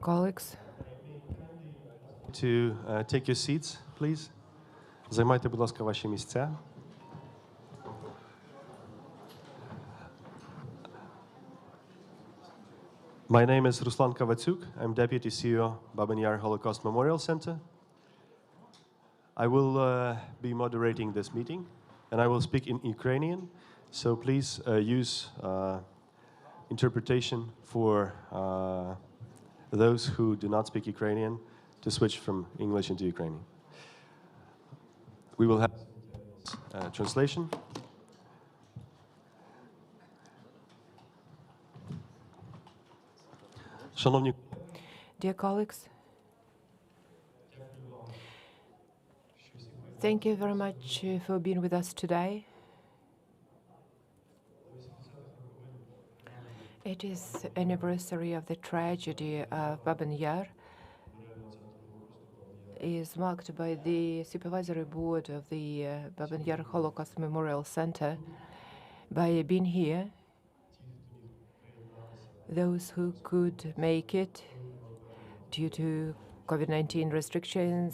Colleagues, to take your seats, please. Займайте, будь ласка, ваші місця. My name is Ruslan Kwasniewski. I'm Deputy CEO, Babaneri Holocaust Memorial Center. I will be moderating this meeting, and I will speak in Ukrainian, so please use interpretation for those who do not speak Ukrainian to switch from English into Ukrainian. We will have translation. Шановні dear colleagues, thank you very much for being with us today. It is anniversary of the tragedy of Babaneri. Is marked by the Supervisory Board of the Babaneri Holocaust Memorial Center. By being here, those who could make it due to COVID-19 restrictions,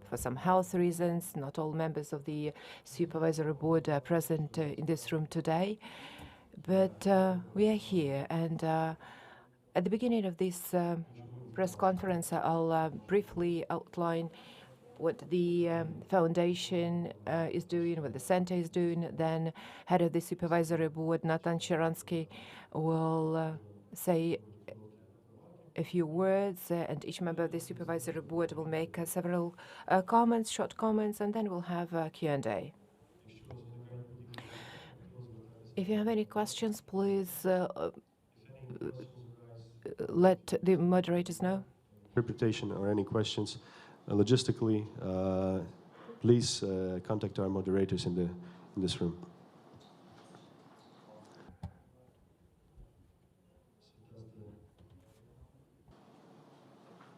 for some health reasons, not all members of the Supervisory Board are present in this room today. But we are here, and at the beginning of this press conference, I'll briefly outline what the foundation is doing, what the center is doing. Then head of the Supervisory Board, Natan Sharansky, will say a few words, and each member of the Supervisory Board will make several comments, short comments, and then we'll have a Q&A. If you have any questions, please let the moderators know. Interpretation or any questions logistically, please contact our moderators in this room.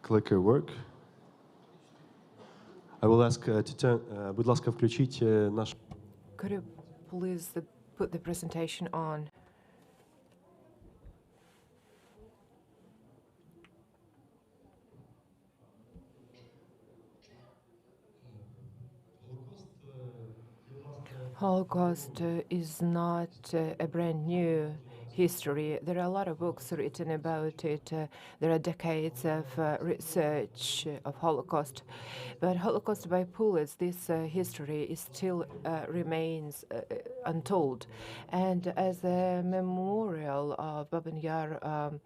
Clicker work. I will ask to turn. Будь ласка, включіть наш. Could you please put the presentation on? Holocaust is not a brand new history. There are a lot of books written about it. There are decades of research of Holocaust. But Holocaust by bullets, this history is still remains untold. And as a memorial of Babaneri,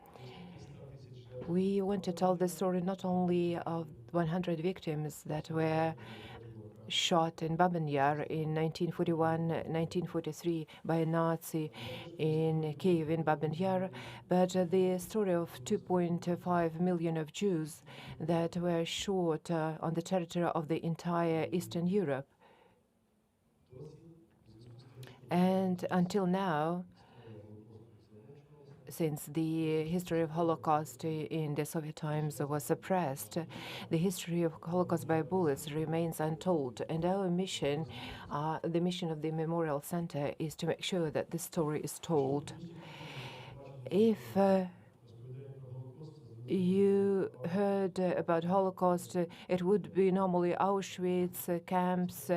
we want to tell the story not only of 100 victims that were shot in Babaneri in 1941, 1943 by a Nazi in Kiev in Babaneri, but the story of 2.5 million of Jews that were shot on the territory of the entire Eastern Europe. And until now, since the history of Holocaust in the Soviet times was suppressed, the history of Holocaust by bullets remains untold. And our mission, the mission of the Memorial Center, is to make sure that this story is told. If you heard about Holocaust, it would be normally Auschwitz camps,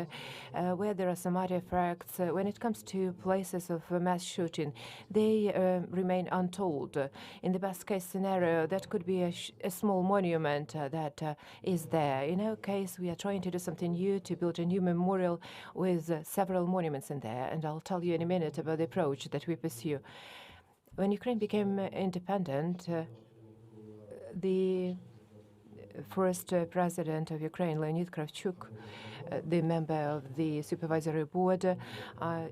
where there are some artifacts. When it comes to places of mass shooting, they remain untold. In the best case scenario, that could be a small monument that is there. In our case, we are trying to do something new, to build a new memorial with several monuments in there, and I'll tell you in a minute about the approach that we pursue. When Ukraine became independent, the first president of Ukraine, Wladimir Klitschko, the member of the Supervisory Board,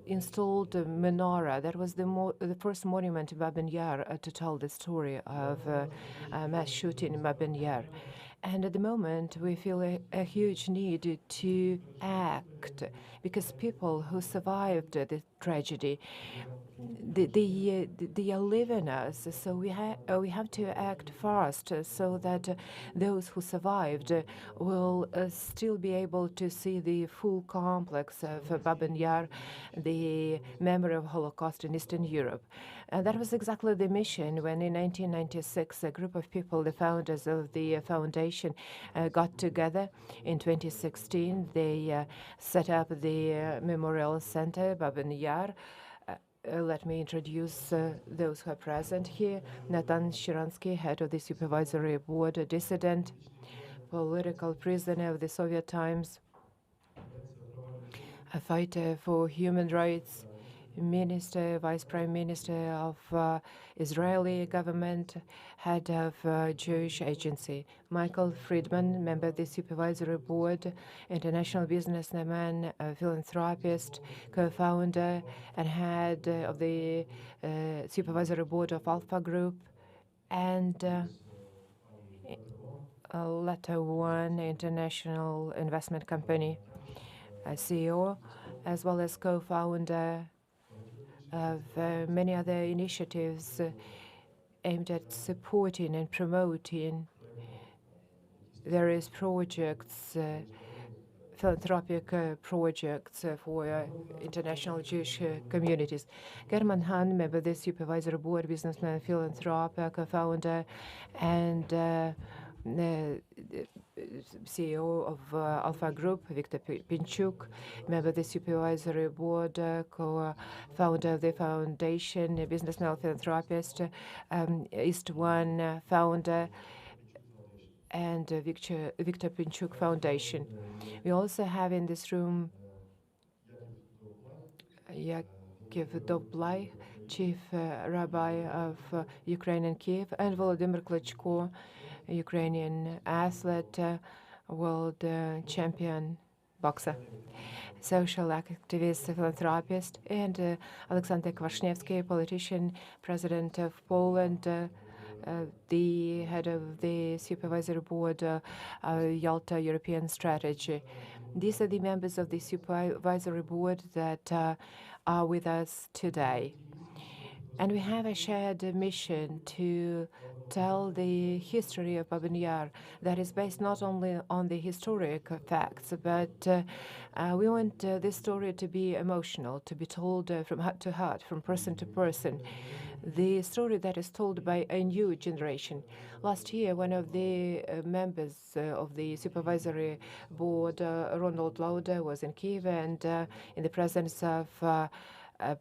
installed a menorah. That was the first monument in Babaneri to tell the story of mass shooting in Babaneri. And at the moment, we feel a huge need to act, because people who survived the tragedy they are leaving us, so we have to act fast so that those who survived will still be able to see the full complex of Baban Yar, the memory of Holocaust in Eastern Europe. And that was exactly the mission when in 1996 a group of people, the founders of the foundation, got together. In 2016 they set up the Memorial Center, Baban Yar. Let me introduce those who are present here. Natan Sharansky, head of the Supervisory Board, a dissident, political prisoner of the Soviet times, a fighter for human rights, minister, vice prime minister of Israeli government, head of Jewish agency. Mikhail Fridman, member of the Supervisory Board, international businessman, philanthropist, co-founder and head of the Supervisory Board of Alpha Group, and Letter One international investment company, CEO, as well as co-founder of many other initiatives aimed at supporting and promoting various projects, philanthropic projects for international Jewish communities. German Hahn, member of the Supervisory Board, businessman, philanthropist, co-founder, and CEO of Alpha Group. Viktor Pinchuk, member of the Supervisory Board, co-founder of the foundation, a businessman, philanthropist, East One founder, and Viktor Pinchuk Foundation. We also have in this room Yaakov Bleich, chief rabbi of Ukraine and Kiev, and Wladimir Klitschko, a Ukrainian athlete, world champion boxer, social activist, philanthropist, and Aleksandr Kwasniewski, politician, president of Poland, the head of the Supervisory Board, Yalta European Strategy. These are the members of the Supervisory Board that are with us today. And we have a shared mission to tell the history of Baban Yar that is based not only on the historic facts, but we want this story to be emotional, to be told from heart to heart, from person to person. The story that is told by a new generation. Last year, one of the members of the Supervisory Board, Ronald Lauda, was in Kiev, and in the presence of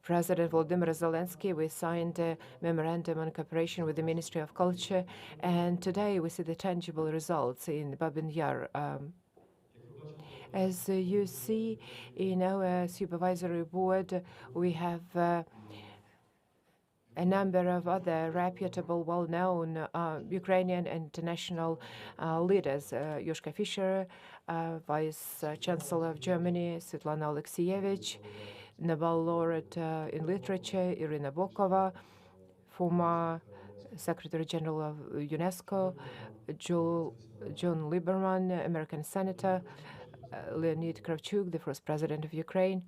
President Volodymyr Zelensky, we signed a memorandum on cooperation with the Ministry of Culture, and today we see the tangible results in Baban Yar. As you see in our Supervisory Board, we have a number of other reputable, well-known Ukrainian and international leaders. Joschka Fischer, Vice Chancellor of Germany, Svetlana Alexievich, Nobel laureate in literature, Irina Bokova, former Secretary General of UNESCO, John Lieberman, American Senator, Leonid Kravchuk, the first president of Ukraine.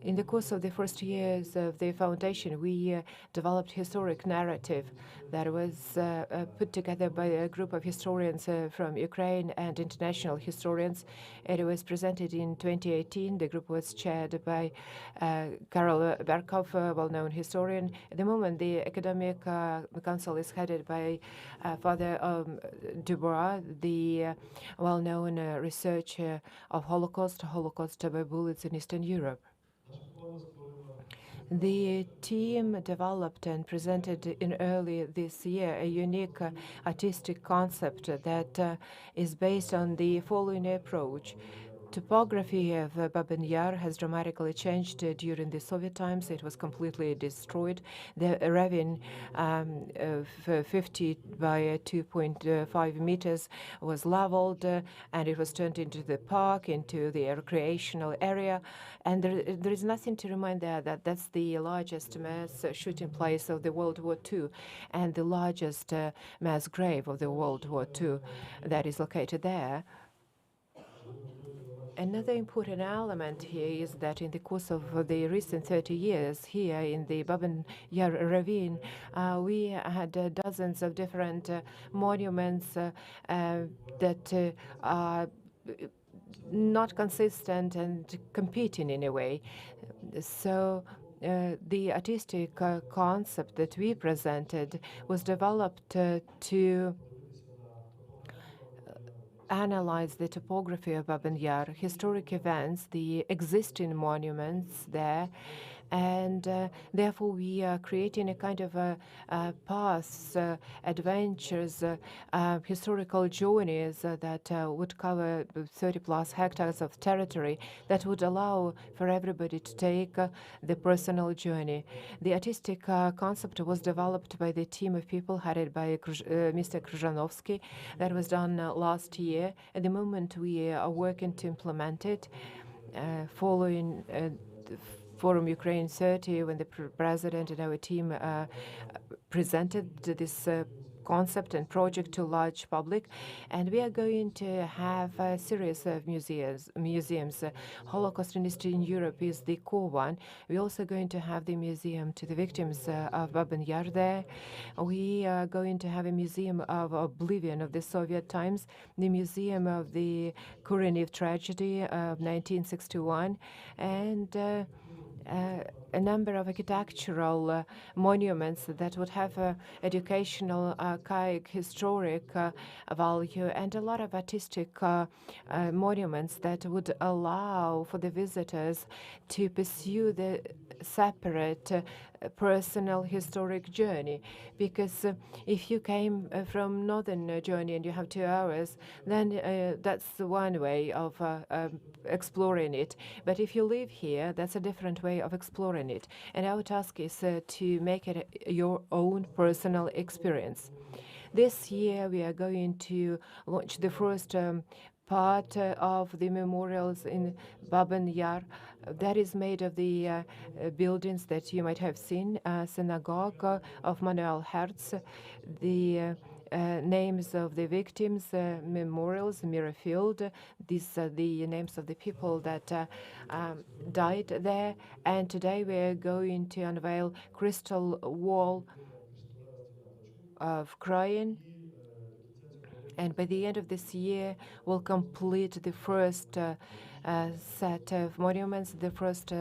In the course of the first years of the foundation, we developed historic narrative that was put together by a group of historians from Ukraine and international historians. It was presented in 2018. The group was chaired by Karol Berkov, a well-known historian. At the moment, the academic council is headed by Father Dubois, the well-known researcher of Holocaust by bullets in Eastern Europe. The team developed and presented in early this year a unique artistic concept that is based on the following approach. Topography of Baban Yar has dramatically changed during the Soviet times. It was completely destroyed. The ravine of 50 by 2.5 meters was leveled, and it was turned into the park, into the recreational area. And there is nothing to remind there that that's the largest mass shooting place of the World War II and the largest mass grave of the World War II that is located there. Another important element here is that in the course of the recent 30 years here in the Baban Yar ravine, we had dozens of different monuments that are not consistent and competing in a way. So the artistic concept that we presented was developed to analyze the topography of Baban Yar, historic events, the existing monuments there, and therefore we are creating a kind of paths, adventures, historical journeys that would cover 30+ hectares of territory that would allow for everybody to take the personal journey. The artistic concept was developed by the team of people headed by Mr. Krzyżanowski. That was done last year. At the moment, we are working to implement it, following Forum Ukraine 30, when the president and our team presented this concept and project to large public, and we are going to have a series of museums. Holocaust in Eastern Europe is the core one. We're also going to have the museum to the victims of Baban Yar there. We are going to have a museum of oblivion of the Soviet times, the museum of the Kurenev tragedy of 1961, and a number of architectural monuments that would have educational, archaic, historic value, and a lot of artistic monuments that would allow for the visitors to pursue the separate personal historic journey. Because if you came from northern journey and you have 2 hours, then that's one way of exploring it. But if you live here, that's a different way of exploring it. And our task is to make it your own personal experience. This year, we are going to launch the first part of the memorials in Baban Yar that is made of the buildings that you might have seen, synagogue of Manuel Herz, the names of the victims, memorials, mirror field. These are the names of the people that died there. And today we are going to unveil crystal wall of crying. And by the end of this year, we'll complete the first set of monuments, the first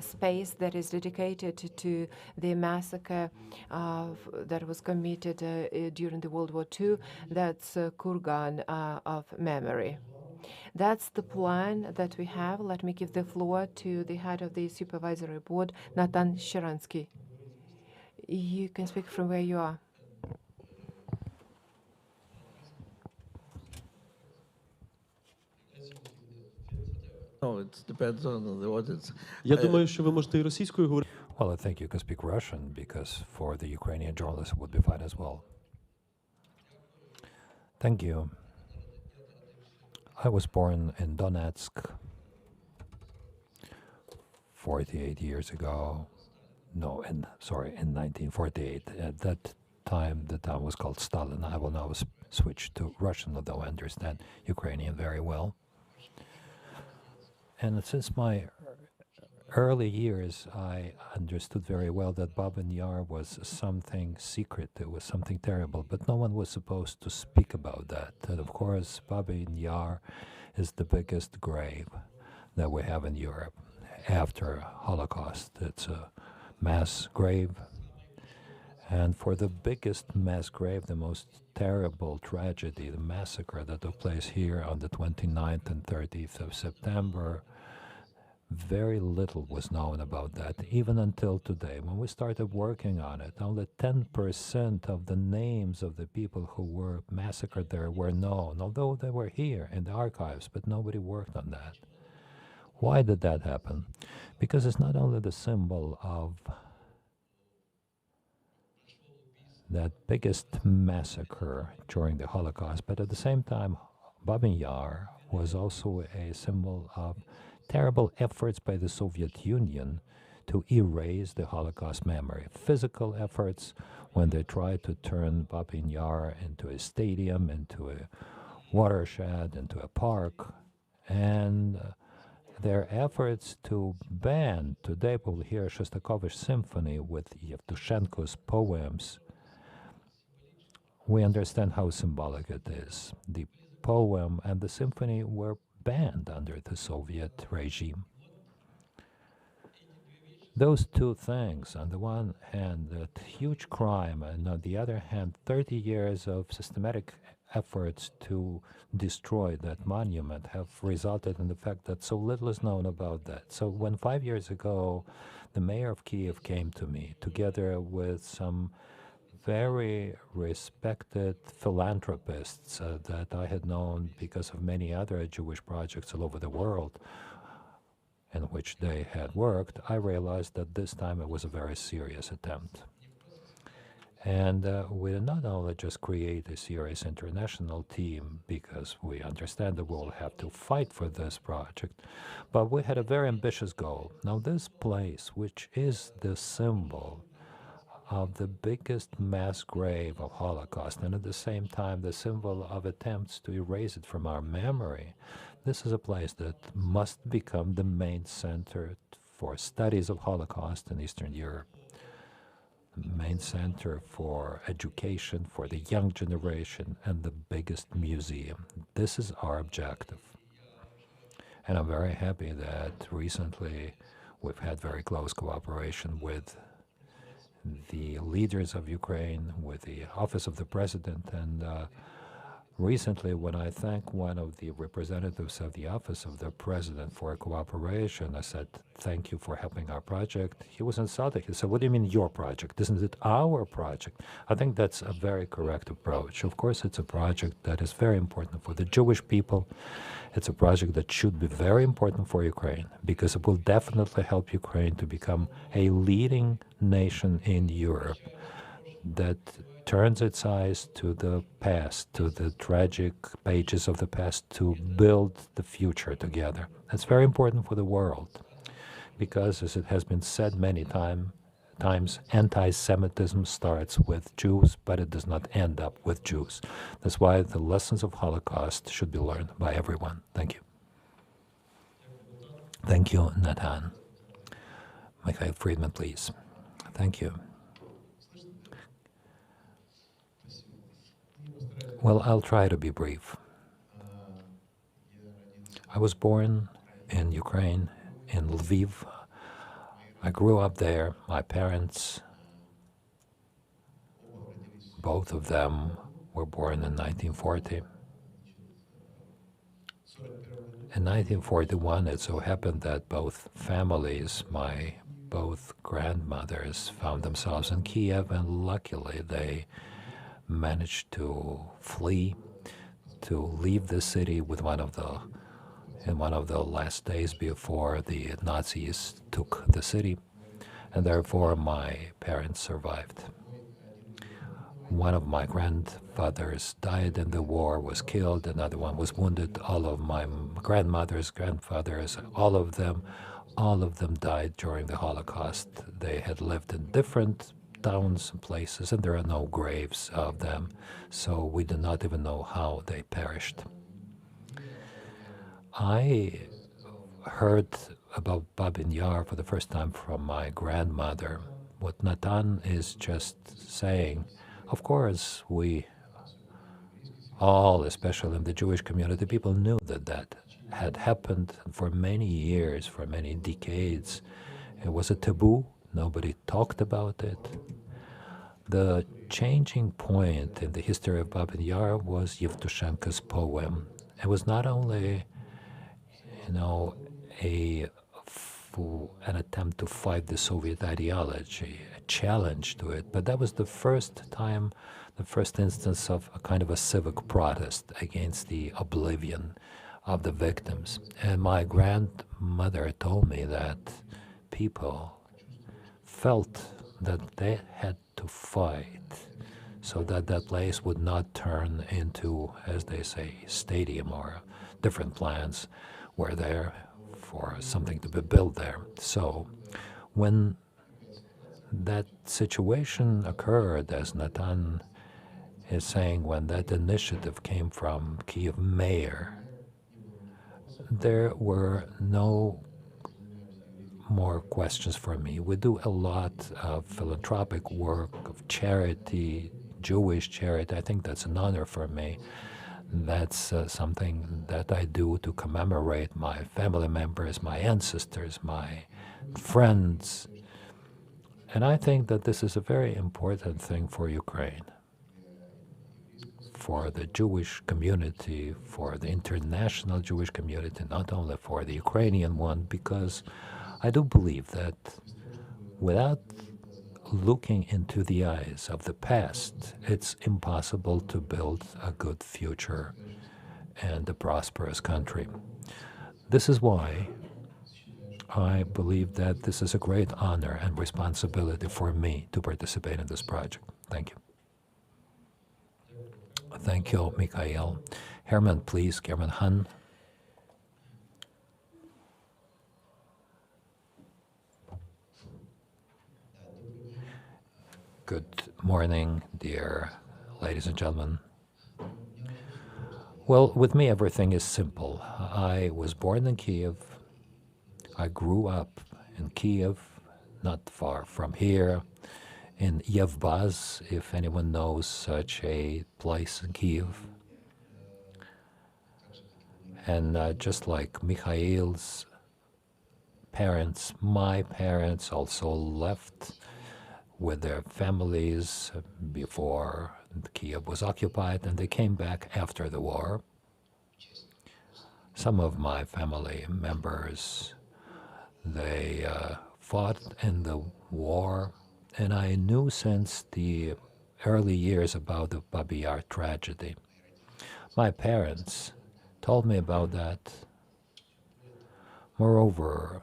space that is dedicated to the massacre that was committed during the World War II. That's Kurgan of memory. That's the plan that we have. Let me give the floor to the head of the Supervisory Board, Natan Sharansky. You can speak from where you are. No, it depends on the audience. Я думаю, що ви можете і російською говорити. Well, I think you can speak Russian because for the Ukrainian journalists it would be fine as well. Thank you. I was born in Donetsk 48 years ago. No, in 1948. At that time, the town was called Stalin. I will now switch to Russian, although I understand Ukrainian very well. And since my early years, I understood very well that Baban Yar was something secret. It was something terrible, but no one was supposed to speak about that. And of course, Baban Yar is the biggest grave that we have in Europe after Holocaust. It's a mass grave. And for the biggest mass grave, the most terrible tragedy, the massacre that took place here on the 29th and 30th of September, very little was known about that, even until today. When we started working on it, only 10% of the names of the people who were massacred there were known, although they were here in the archives, but nobody worked on that. Why did that happen? Because it's not only the symbol of that biggest massacre during the Holocaust, but at the same time, Baban Yar was also a symbol of terrible efforts by the Soviet Union to erase the Holocaust memory. Physical efforts when they tried to turn Baban Yar into a stadium, into a watershed, into a park, And their efforts to ban, today we'll hear Shostakovich's symphony with Yevtushenko's poems. We understand how symbolic it is. The poem and the symphony were banned under the Soviet regime. Those two things, on the one hand, that huge crime, and on the other hand, 30 years of systematic efforts to destroy that monument, have resulted in the fact that so little is known about that. So when 5 years ago, the mayor of Kiev came to me, together with some very respected philanthropists that I had known because of many other Jewish projects all over the world in which they had worked, I realized that this time it was a very serious attempt. And we not only just create a serious international team because we understand that we'll have to fight for this project, but we had a very ambitious goal. Now this place, which is the symbol of the biggest mass grave of Holocaust, and at the same time the symbol of attempts to erase it from our memory, this is a place that must become the main center for studies of Holocaust in Eastern Europe, the main center for education for the young generation, and the biggest museum. This is our objective. And I'm very happy that recently we've had very close cooperation with the leaders of Ukraine, with the Office of the President, and recently when I thanked one of the representatives of the Office of the President for cooperation, I said, thank you for helping our project. He was insulted. He said, what do you mean your project? Isn't it our project? I think that's a very correct approach. Of course, it's a project that is very important for the Jewish people. It's a project that should be very important for Ukraine because it will definitely help Ukraine to become a leading nation in Europe that turns its eyes to the past, to the tragic pages of the past, to build the future together. That's very important for the world because, as it has been said many times, anti-Semitism starts with Jews, but it does not end up with Jews. That's why the lessons of Holocaust should be learned by everyone. Thank you. Thank you, Natan. Mikhail Fridman, please. Thank you. Well, I'll try to be brief. I was born in Ukraine, in Lviv. I grew up there. My parents, both of them, were born in 1940. In 1941, it so happened that both families, both grandmothers, found themselves in Kiev, and luckily they managed to flee, to leave the city in one of the last days before the Nazis took the city, and therefore my parents survived. One of my grandfathers died in the war, was killed, another one was wounded. All of my grandmothers, grandfathers, all of them died during the Holocaust. They had lived in different towns and places, and there are no graves of them, so we do not even know how they perished. I heard about Babin Yar for the first time from my grandmother. What Natan is just saying, of course, we all, especially in the Jewish community, people knew that that had happened for many years, for many decades. It was a taboo. Nobody talked about it. The changing point in the history of Babin Yar was Yevtushenko's poem. It was not only, an attempt to fight the Soviet ideology, a challenge to it, but that was the first time, the first instance of a kind of a civic protest against the oblivion of the victims. And my grandmother told me that people felt that they had to fight so that that place would not turn into, as they say, stadium, or different plans were there for something to be built there. So when that situation occurred, as Natan is saying, when that initiative came from Kiev mayor, there were no more questions for me. We do a lot of philanthropic work, of charity, Jewish charity. I think that's an honor for me. That's something that I do to commemorate my family members, my ancestors, my friends. And I think that this is a very important thing for Ukraine, for the Jewish community, for the international Jewish community, not only for the Ukrainian one, because I do believe that without looking into the eyes of the past, it's impossible to build a good future and a prosperous country. This is why I believe that this is a great honor and responsibility for me to participate in this project. Thank you. Thank you, Mikhail. Shairman, please, Shairman Han. Good morning, dear ladies and gentlemen. Well, with me, everything is simple. I was born in Kiev. I grew up in Kiev, not far from here, in Yevbaz, if anyone knows such a place in Kiev. And just like Mikhail's parents, my parents also left with their families before Kiev was occupied, and they came back after the war. Some of my family members, they fought in the war, and I knew since the early years about the Babi Yar tragedy. My parents told me about that. Moreover,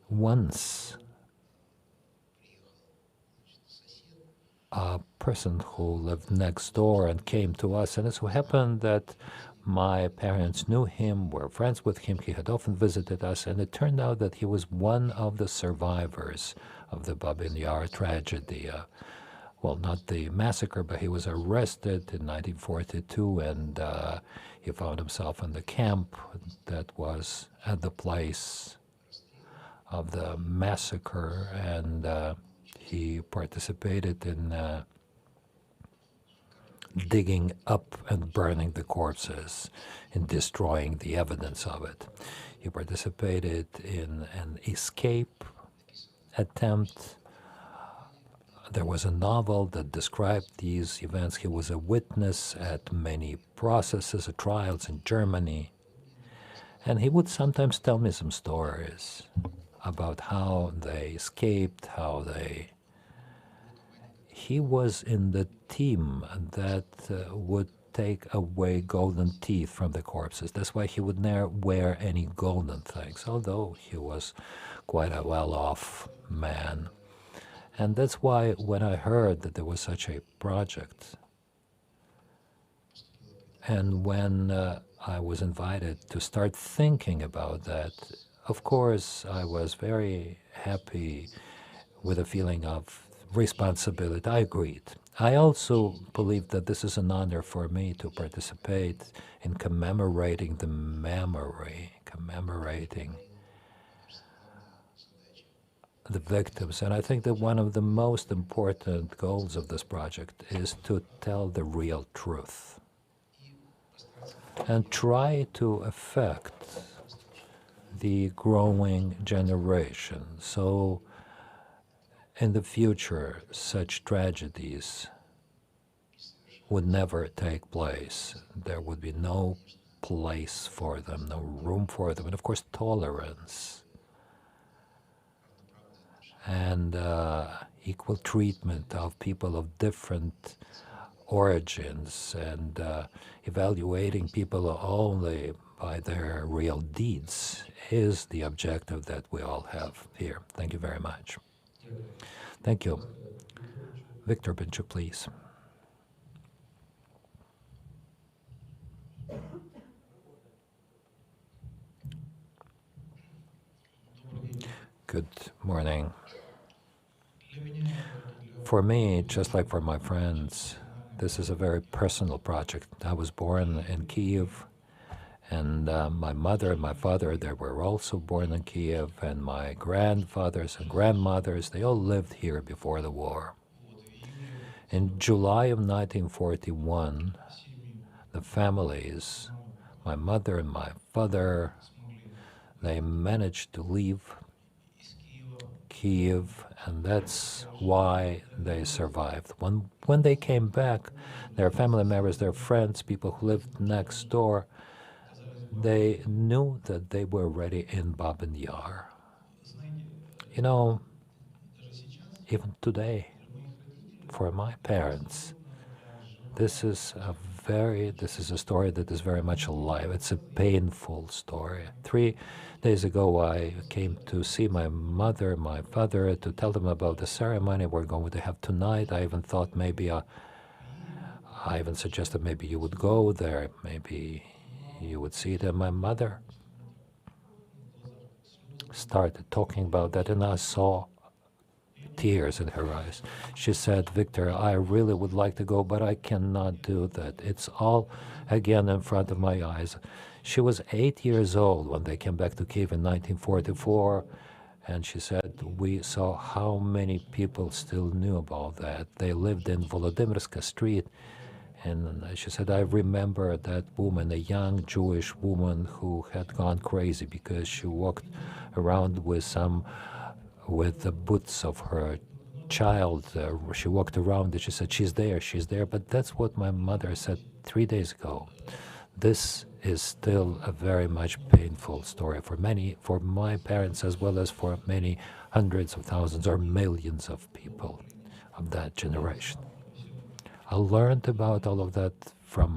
once a person who lived next door and came to us, and it so happened that my parents knew him, were friends with him, he had often visited us, and it turned out that he was one of the survivors of the Babaneri Yar tragedy. Well, not the massacre, but he was arrested in 1942, and he found himself in the camp that was at the place of the massacre, and he participated in digging up and burning the corpses, in destroying the evidence of it. He participated in an escape attempt. There was a novel that described these events. He was a witness at many processes, trials in Germany. And he would sometimes tell me some stories about how they escaped, how they... He was in the team that would take away golden teeth from the corpses. That's why he would never wear any golden things, although he was quite a well-off man. And that's why when I heard that there was such a project, and when I was invited to start thinking about that, of course I was very happy with a feeling of responsibility. I agreed. I also believe that this is an honor for me to participate in commemorating the memory, commemorating the victims. And I think that one of the most important goals of this project is to tell the real truth and try to affect the growing generation. So in the future, such tragedies would never take place. There would be no place for them, no room for them, and of course tolerance and equal treatment of people of different origins, and evaluating people only by their real deeds is the objective that we all have here. Thank you very much. Thank you. Victor Pinchuk, please. Good morning. For me, just like for my friends, this is a very personal project. I was born in Kiev, And my mother and my father, they were also born in Kiev, and my grandfathers and grandmothers, they all lived here before the war. In July of 1941, the families, my mother and my father, they managed to leave Kiev, and that's why they survived. When they came back, their family members, their friends, people who lived next door, they knew that they were already in Babin Yar. You know, even today, for my parents, this is a story that is very much alive. It's a painful story. 3 days ago, I came to see my mother, my father, to tell them about the ceremony we're going to have tonight. I even thought maybe, I even suggested maybe you would go there, maybe you would see it. And my mother started talking about that, and I saw tears in her eyes. She said, "Victor, I really would like to go, but I cannot do that. It's all again in front of my eyes." She was 8 years old when they came back to Kiev in 1944, and she said, we saw how many people still knew about that. They lived in Volodymyrska Street, and she said, I remember that woman, a young Jewish woman who had gone crazy because she walked around with the boots of her child. She walked around and she said, she's there. But that's what my mother said 3 days ago. This is still a very much painful story for my parents, as well as for many hundreds of thousands or millions of people of that generation. I learned about all of that from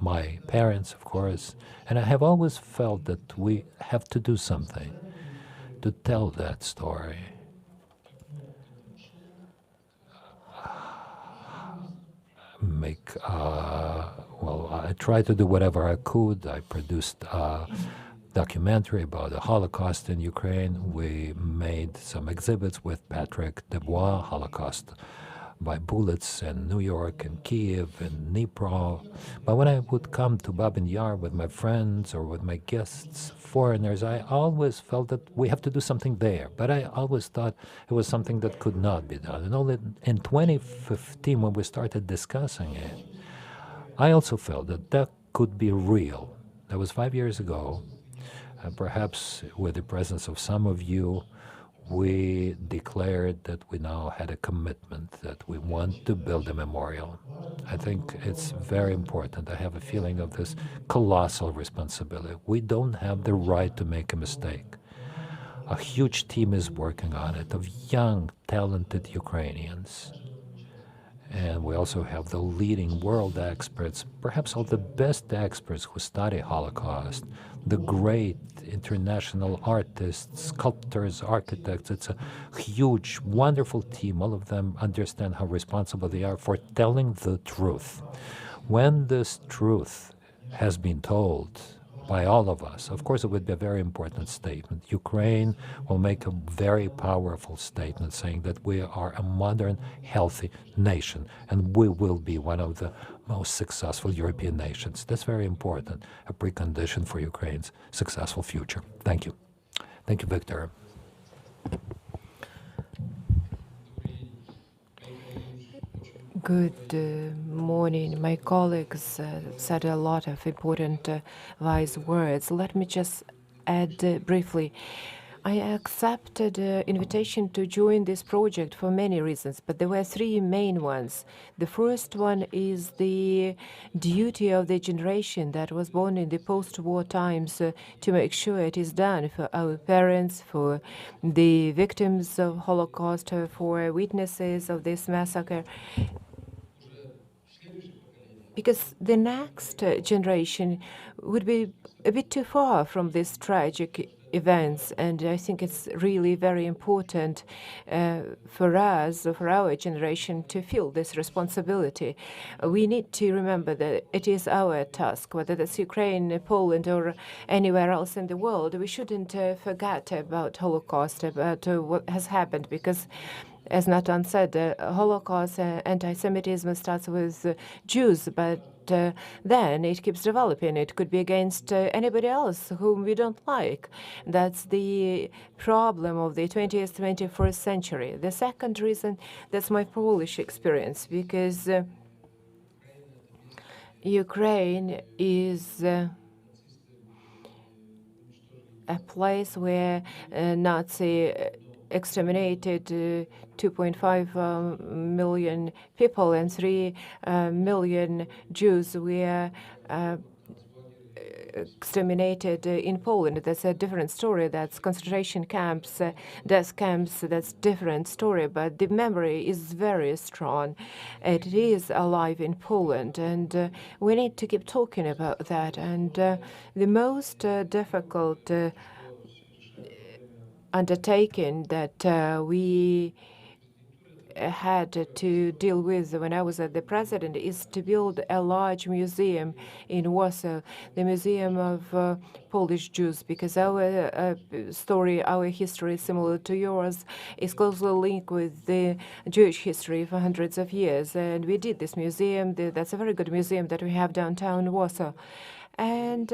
my parents, of course, and I have always felt that we have to do something to tell that story. I tried to do whatever I could. I produced a documentary about the Holocaust in Ukraine. We made some exhibits with Patrick Dubois, Holocaust by bullets in New York and Kiev and Dnipro. But when I would come to Babin Yar with my friends or with my guests, foreigners, I always felt that we have to do something there. But I always thought it was something that could not be done. And only in 2015, when we started discussing it, I also felt that that could be real. That was 5 years ago. Perhaps with the presence of some of you, we declared that we now had a commitment that we want to build a memorial. I think it's very important. I have a feeling of this colossal responsibility. We don't have the right to make a mistake. A huge team is working on it of young, talented Ukrainians. And we also have the leading world experts, perhaps all the best experts who study Holocaust, the great international artists, sculptors, architects. It's a huge, wonderful team. All of them understand how responsible they are for telling the truth. When this truth has been told by all of us, of course it would be a very important statement. Ukraine will make a very powerful statement saying that we are a modern, healthy nation, and we will be one of the most successful European nations. That's very important, a precondition for Ukraine's successful future. Thank you. Thank you, Victor. Good morning. My colleagues said a lot of important wise words. Let me just add briefly. I accepted the invitation to join this project for many reasons, but there were three main ones. The first one is the duty of the generation that was born in the post-war times to make sure it is done for our parents, for the victims of Holocaust, for witnesses of this massacre. Because the next generation would be a bit too far from these tragic events, and I think it's really very important for us, for our generation, to feel this responsibility. We need to remember that it is our task, whether that's Ukraine, Poland, or anywhere else in the world. We shouldn't forget about Holocaust, about what has happened, because as Natan said, Holocaust, anti-Semitism starts with Jews, but then it keeps developing. It could be against anybody else whom we don't like. That's the problem of the 20th, 21st century. The second reason, that's my Polish experience, because Ukraine is a place where Nazi exterminated 2.5 million people, and 3 million Jews were exterminated in Poland. That's a different story. That's concentration camps, death camps. That's different story. But the memory is very strong. It is alive in Poland, and we need to keep talking about that. And the most difficult undertaking that we had to deal with when I was the president is to build a large museum in Warsaw, the Museum of Polish Jews, because our story, our history, similar to yours, is closely linked with the Jewish history for hundreds of years. And we did this museum. That's a very good museum that we have downtown Warsaw. And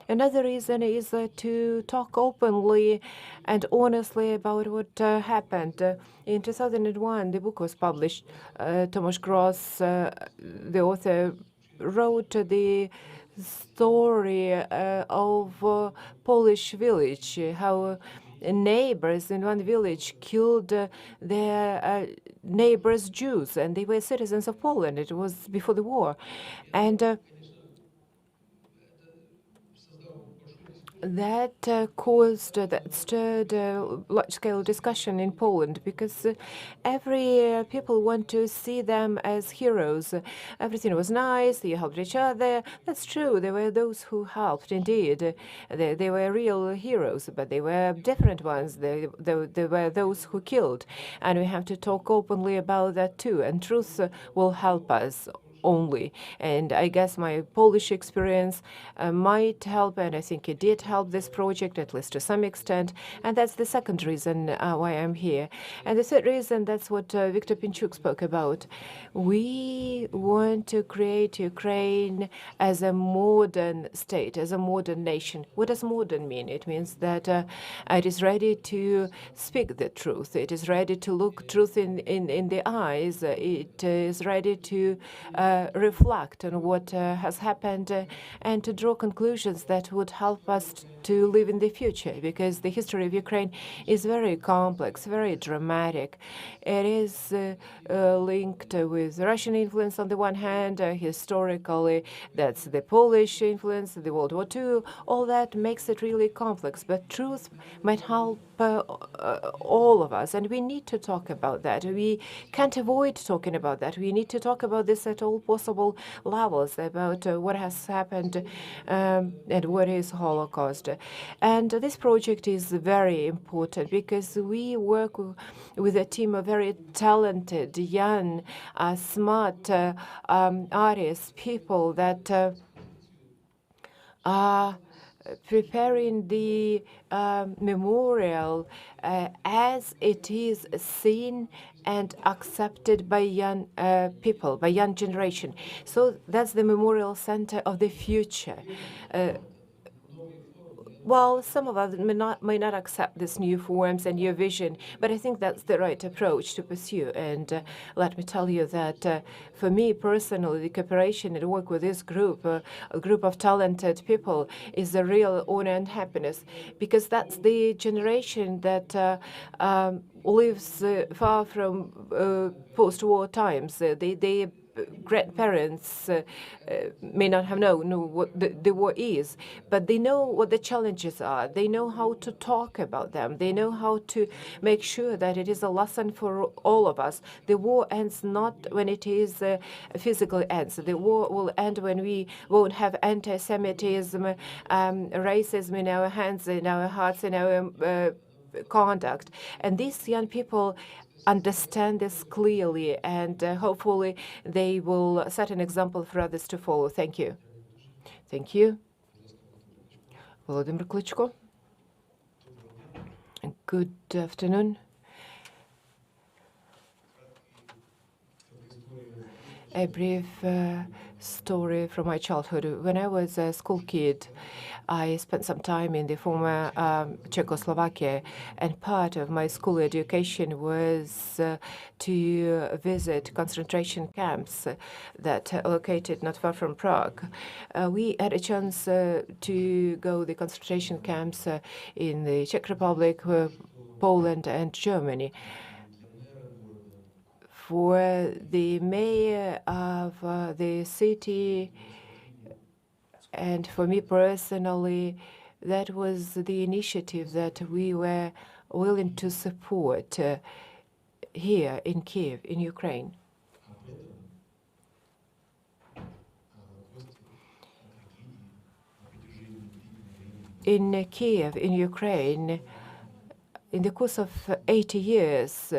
another reason is to talk openly and honestly about what happened. In 2001, the book was published. Tomasz Gross, the author, wrote the story of Polish village, how neighbors in one village killed their neighbors' Jews, and they were citizens of Poland. It was before the war. And that stirred large-scale discussion in Poland, because every people want to see them as heroes. Everything was nice. You helped each other. That's true. There were those who helped, indeed. They were real heroes, but they were different ones. There were those who killed, and we have to talk openly about that too. And truth will help us only. And I guess my Polish experience might help, and I think it did help this project, at least to some extent. And that's the second reason why I'm here. And the third reason, that's what Viktor Pinchuk spoke about. We want to create Ukraine as a modern state, as a modern nation. What does modern mean? It means that it is ready to speak the truth. It is ready to look truth in the eyes. It is ready to reflect on what has happened and to draw conclusions that would help us to live in the future, because the history of Ukraine is very complex, very dramatic. It is linked with Russian influence on the one hand, historically that's the Polish influence, the World War II. All that makes it really complex, but truth might help all of us, and we need to talk about that. We can't avoid talking about that. We need to talk about this at all possible levels, about what has happened and what is Holocaust. And this project is very important because we work with a team of very talented, young, smart artists, people that are preparing the memorial as it is seen and accepted by young people, by young generation. So that's the memorial center of the future. Well, some of us may not accept these new forms and new vision, but I think that's the right approach to pursue. And let me tell you that for me personally, the cooperation and work with this group, a group of talented people, is a real honor and happiness, because that's the generation that lives far from post-war times. They grandparents may not have known what the war is, but they know what the challenges are. They know how to talk about them. They know how to make sure that it is a lesson for all of us. The war ends not when it is physically ends. The war will end when we won't have anti-Semitism, racism in our hands, in our hearts, in our conduct. And these young people understand this clearly, and hopefully they will set an example for others to follow. Thank you. Thank you. Wladimir Klitschko. Good afternoon. A brief story from my childhood. When I was a school kid, I spent some time in the former Czechoslovakia, and part of my school education was to visit concentration camps that are located not far from Prague. We had a chance to go to the concentration camps in the Czech Republic, Poland, and Germany. For the mayor of the city, and for me personally, that was the initiative that we were willing to support here in Kiev, in Ukraine. In Kiev, in Ukraine, in the course of 80 years,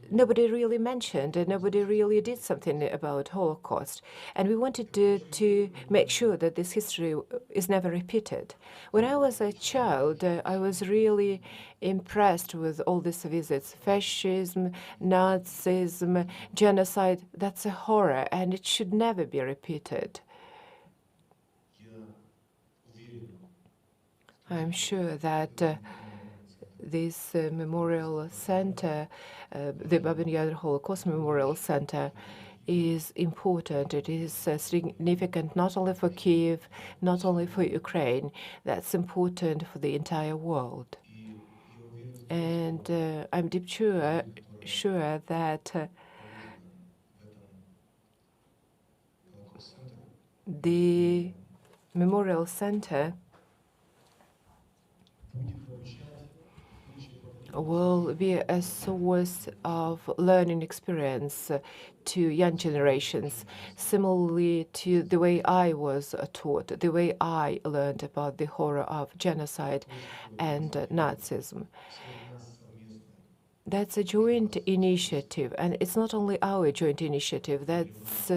nobody really mentioned and nobody really did something about Holocaust. And we wanted to make sure that this history is never repeated. When I was a child, I was really impressed with all these visits. Fascism, Nazism, genocide, that's a horror, and it should never be repeated. I'm sure that this memorial center, the Babaneri Holocaust Memorial Center, is important. It is significant not only for Kiev, not only for Ukraine. That's important for the entire world. And I'm deep sure that the Memorial Center will be a source of learning experience to young generations, similarly to the way I was taught, the way I learned about the horror of genocide and Nazism. That's a joint initiative, and it's not only our joint initiative, that's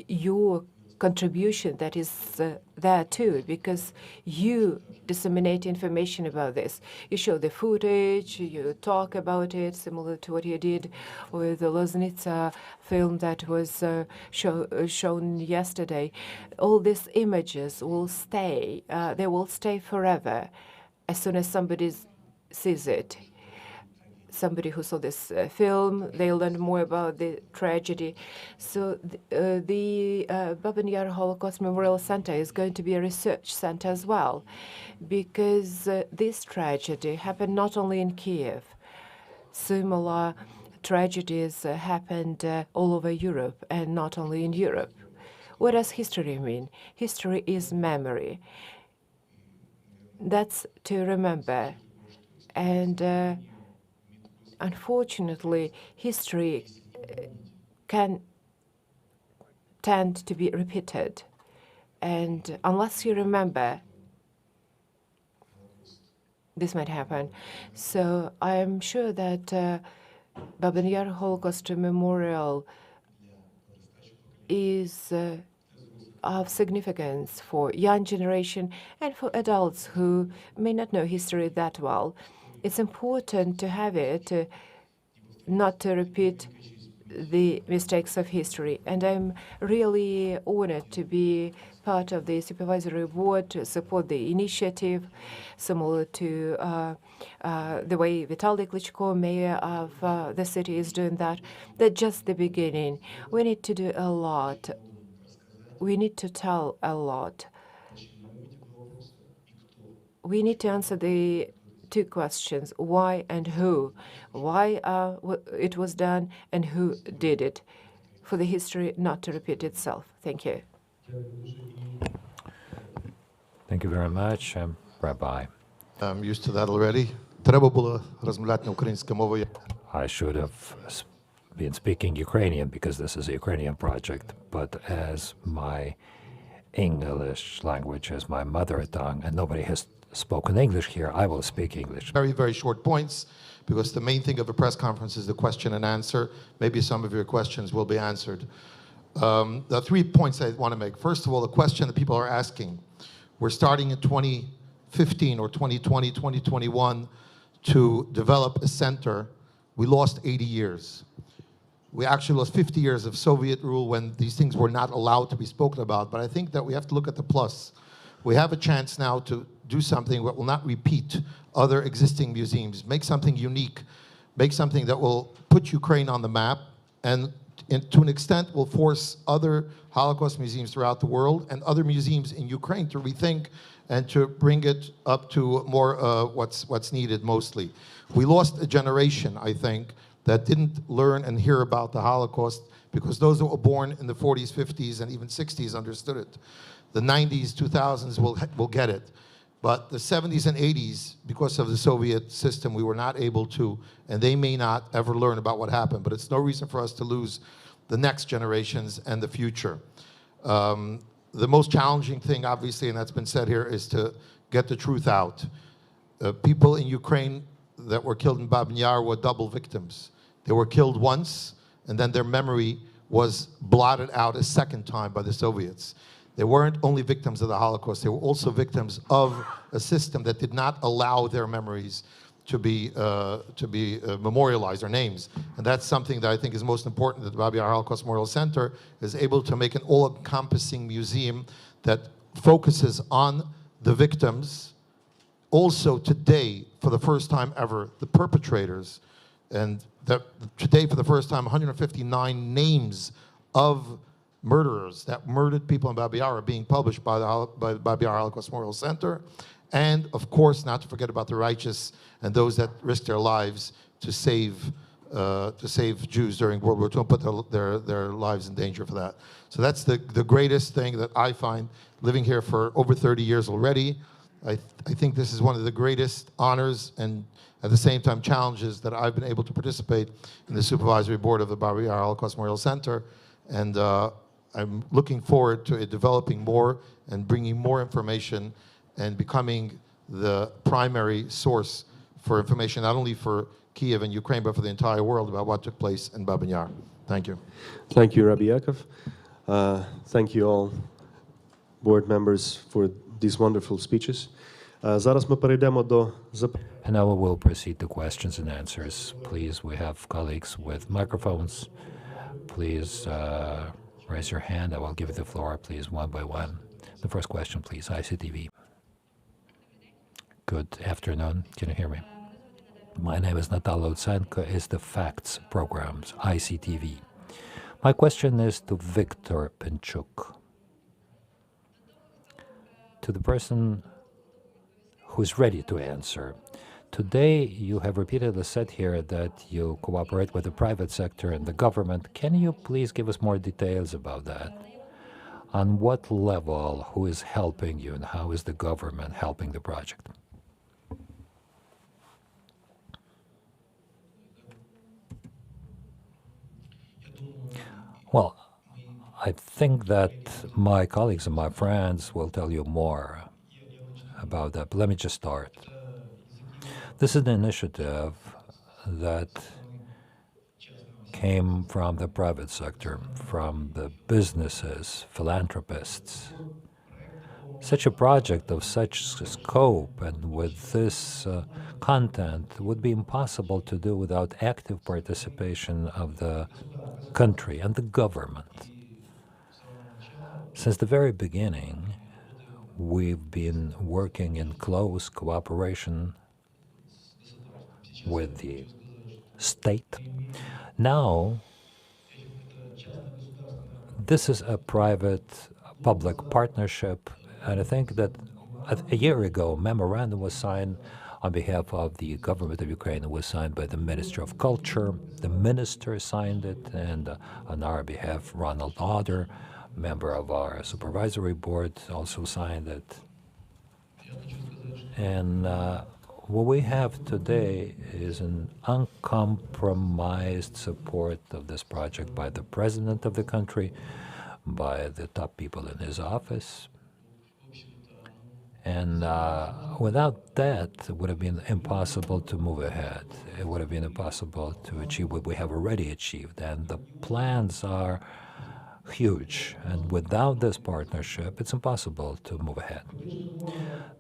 your contribution that is there too, because you disseminate information about this. You show the footage, you talk about it, similar to what you did with the Loznitsa film that was shown yesterday. All these images will stay. They will stay forever as soon as somebody sees it. Somebody who saw this film, they learned more about the tragedy. So the Babaneri Holocaust Memorial Center is going to be a research center as well, because this tragedy happened not only in Kiev. Similar tragedies happened all over Europe, and not only in Europe. What does history mean? History is memory. That's to remember. And unfortunately, history can tend to be repeated. And unless you remember, this might happen. So I'm sure that Babaneri Holocaust Memorial is of significance for young generation and for adults who may not know history that well. It's important to have it, not to repeat the mistakes of history. And I'm really honored to be part of the Supervisory Board to support the initiative, similar to the way Vitaly Klitschko, mayor of the city, is doing that. That's just the beginning. We need to do a lot. We need to tell a lot. We need to answer the two questions: why and who. Why it was done and who did it, for the history not to repeat itself. Thank you. Thank you very much, Rabbi. I'm used to that already. Треба було розмовляти на українській мові. I should have been speaking Ukrainian because this is a Ukrainian project, but as my English language is my mother tongue and nobody has spoken English here, I will speak English. Very, very short points, because the main thing of a press conference is the question and answer. Maybe some of your questions will be answered. The 3 points I want to make. First of all, the question that people are asking. We're starting in 2015 or 2020, 2021 to develop a center. We lost 80 years. We actually lost 50 years of Soviet rule when these things were not allowed to be spoken about. But I think that we have to look at the plus. We have a chance now to do something that will not repeat other existing museums, make something unique, make something that will put Ukraine on the map, and to an extent will force other Holocaust museums throughout the world and other museums in Ukraine to rethink and to bring it up to more what's needed mostly. We lost a generation, I think, that didn't learn and hear about the Holocaust because those that were born in the 40s, 50s, and even 60s understood it. The 90s, 2000s will get it. But the 70s and 80s, because of the Soviet system, we were not able to, and they may not ever learn about what happened, but it's no reason for us to lose the next generations and the future. The most challenging thing, obviously, and that's been said here, is to get the truth out. People in Ukraine that were killed in Babaneri Yar were double victims. They were killed once, and then their memory was blotted out a second time by the Soviets. They weren't only victims of the Holocaust, they were also victims of a system that did not allow their memories to be memorialized, their names. And that's something that I think is most important, that the Babaneri Holocaust Memorial Center is able to make an all-encompassing museum that focuses on the victims. Also today, for the first time ever, the perpetrators, and that today for the first time, 159 names of murderers that murdered people in Babaneri Yar are being published by the Babaneri Holocaust Memorial Center. And of course, not to forget about the righteous and those that risked their lives to save Jews during World War II and put their lives in danger for that. So that's the greatest thing that I find, living here for over 30 years already. I think this is one of the greatest honors and at the same time challenges that I've been able to participate in the Supervisory Board of the Babaneri Holocaust Memorial Center. And I'm looking forward to it developing more and bringing more information and becoming the primary source for information, not only for Kiev and Ukraine, but for the entire world about what took place in Babaneri Yar. Thank you. Thank you, Rabbi Yaakov. Thank you all board members for these wonderful speeches. Зараз ми перейдемо до And now we will proceed to questions and answers. Please, we have colleagues with microphones. Please raise your hand. I will give you the floor, please, one by one. The first question, please, ICTV. Good afternoon. Can you hear me? My name is Natan Sharansky. It's the Facts Programs, ICTV. My question is to Viktor Pinchuk, to the person who's ready to answer. Today, you have repeatedly said here that you cooperate with the private sector and the government. Can you please give us more details about that? On what level, who is helping you, and how is the government helping the project? Well, I think that my colleagues and my friends will tell you more about that, but let me just start. This is an initiative that came from the private sector, from the businesses, philanthropists. Such a project of such scope and with this content would be impossible to do without active participation of the country and the government. Since the very beginning, we've been working in close cooperation with the state. Now, this is a private-public partnership, and I think that a year ago, a memorandum was signed on behalf of the government of Ukraine. It was signed by the Minister of Culture. The minister signed it, and on our behalf, Ronald Lauder, member of our Supervisory Board, also signed it. And what we have today is an uncompromised support of this project by the president of the country, by the top people in his office. And without that, it would have been impossible to move ahead. It would have been impossible to achieve what we have already achieved. And the plans are huge, and without this partnership, it's impossible to move ahead.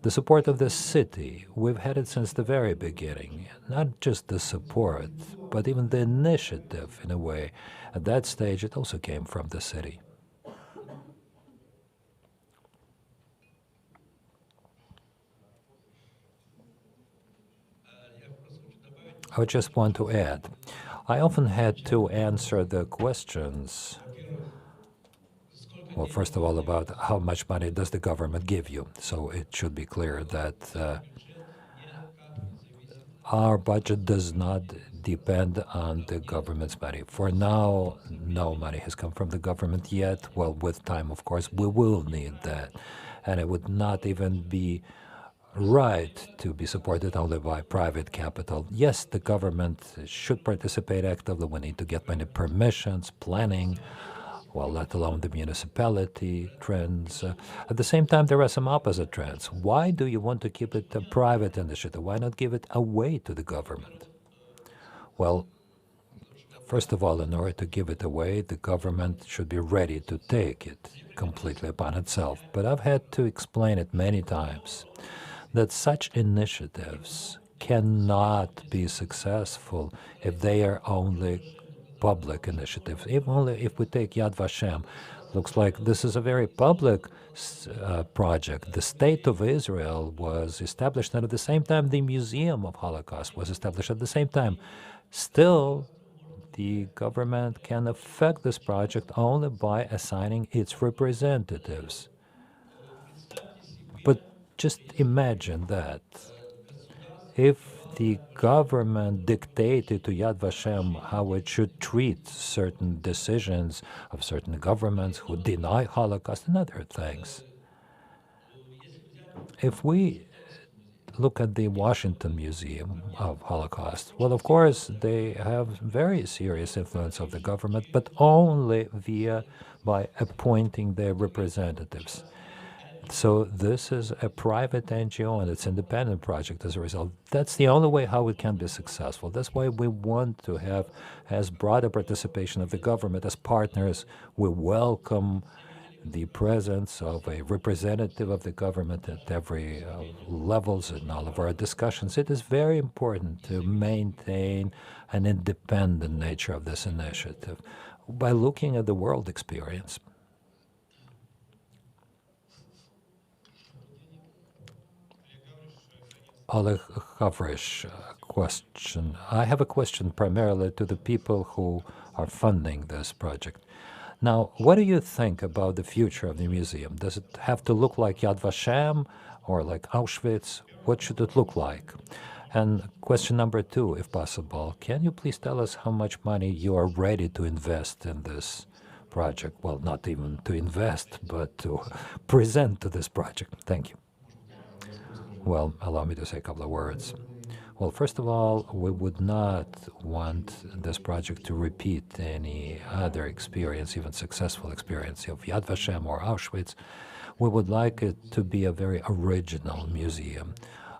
The support of the city, we've had it since the very beginning. Not just the support, but even the initiative, in a way. At that stage, it also came from the city. I would just want to add, I often had to answer the questions, well, first of all, about how much money does the government give you. So it should be clear that our budget does not depend on the government's money. For now, no money has come from the government yet. Well, with time, of course, we will need that. And it would not even be right to be supported only by private capital. Yes, the government should participate actively. We need to get many permissions, planning, well, let alone the municipality trends. At the same time, there are some opposite trends. Why do you want to keep it a private initiative? Why not give it away to the government? Well, first of all, in order to give it away, the government should be ready to take it completely upon itself. But I've had to explain it many times that such initiatives cannot be successful if they are only public initiatives. If we take Yad Vashem, looks like this is a very public project. The State of Israel was established, and at the same time, the Museum of Holocaust was established at the same time. Still, the government can affect this project only by assigning its representatives. But just imagine that if the government dictated to Yad Vashem how it should treat certain decisions of certain governments who deny Holocaust and other things. If we look at the Washington Museum of Holocaust, well, of course, they have very serious influence of the government, but only by appointing their representatives. So this is a private NGO and it's an independent project as a result. That's the only way how it can be successful. That's why we want to have as broad a participation of the government as partners. We welcome the presence of a representative of the government at every levels in all of our discussions. It is very important to maintain an independent nature of this initiative by looking at the world experience. Aleksandr question. I have a question primarily to the people who are funding this project. Now, what do you think about the future of the museum? Does it have to look like Yad Vashem or like Auschwitz? What should it look like? And question number 2, if possible, can you please tell us how much money you are ready to invest in this project? Well, not even to invest, but to present to this project. Thank you. Well, allow me to say a couple of words. Well, first of all, we would not want this project to repeat any other experience, even successful experience of Yad Vashem or Auschwitz. We would like it to be a very original museum,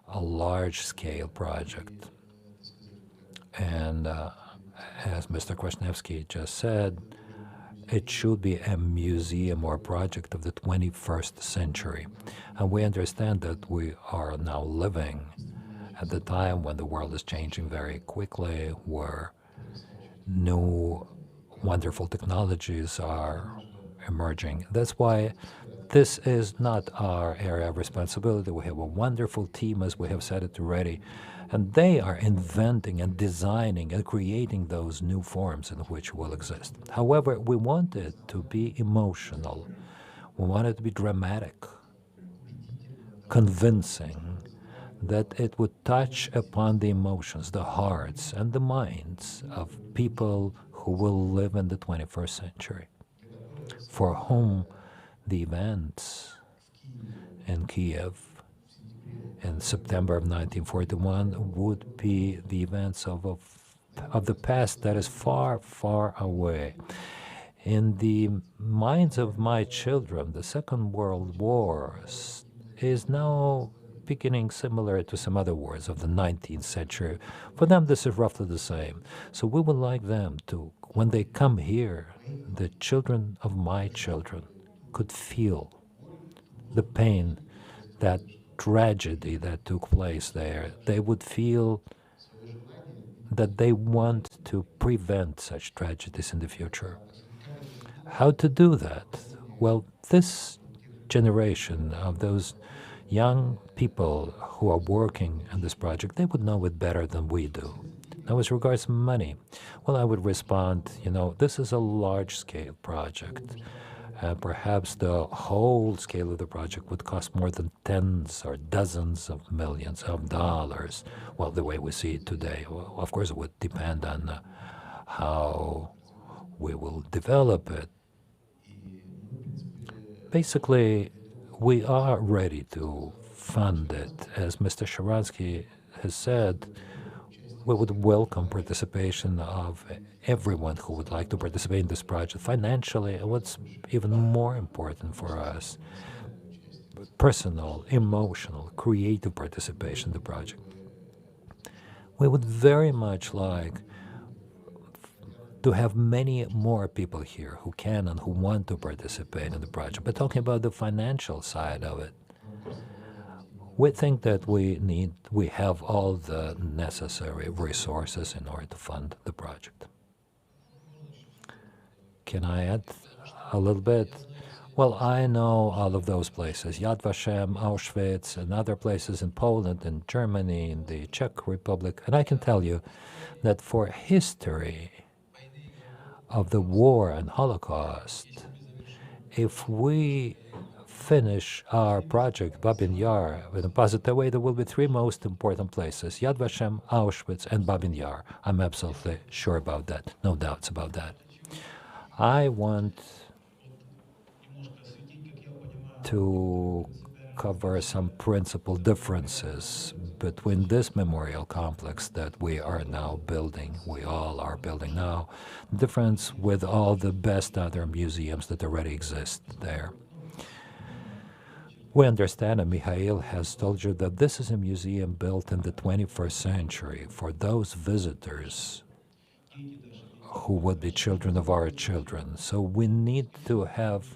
a large-scale project. And as Mr. Kwasniewski just said, it should be a museum or project of the 21st century. And we understand that we are now living at the time when the world is changing very quickly, where new wonderful technologies are emerging. That's why this is not our area of responsibility. We have a wonderful team, as we have said it already, and they are inventing and designing and creating those new forms in which will exist. However, we want it to be emotional. We want it to be dramatic, convincing, that it would touch upon the emotions, the hearts, and the minds of people who will live in the 21st century, for whom the events in Kiev in September of 1941 would be the events of the past that is far, far away. In the minds of my children, the Second World War is now beginning similar to some other wars of the 19th century. For them, this is roughly the same. So we would like them to when they come here, the children of my children could feel the pain, that tragedy that took place there. They would feel that they want to prevent such tragedies in the future. How to do that? Well, this generation of those young people who are working on this project, they would know it better than we do. Now, as regards money, well, I would respond, this is a large-scale project. Perhaps the whole scale of the project would cost more than tens or dozens of millions of dollars. Well, the way we see it today, well, of course, it would depend on how we will develop it. Basically, we are ready to fund it. As Mr. Shiransky has said, we would welcome participation of everyone who would like to participate in this project. Financially, what's even more important for us, personal, emotional, creative participation in the project. We would very much like to have many more people here who can and who want to participate in the project. But talking about the financial side of it, we think that we have all the necessary resources in order to fund the project. Can I add a little bit? Well, I know all of those places, Yad Vashem, Auschwitz, and other places in Poland, in Germany, in the Czech Republic, and I can tell you that for history of the war and Holocaust, if we finish our project, Babin Yar, in a positive way, there will be three most important places, Yad Vashem, Auschwitz, and Babin Yar. I'm absolutely sure about that, no doubts about that. I want to cover some principal differences between this memorial complex that we are now building, we all are building now, difference with all the best other museums that already exist there. We understand, and Mikhail has told you, that this is a museum built in the 21st century for those visitors who would be children of our children. So we need to have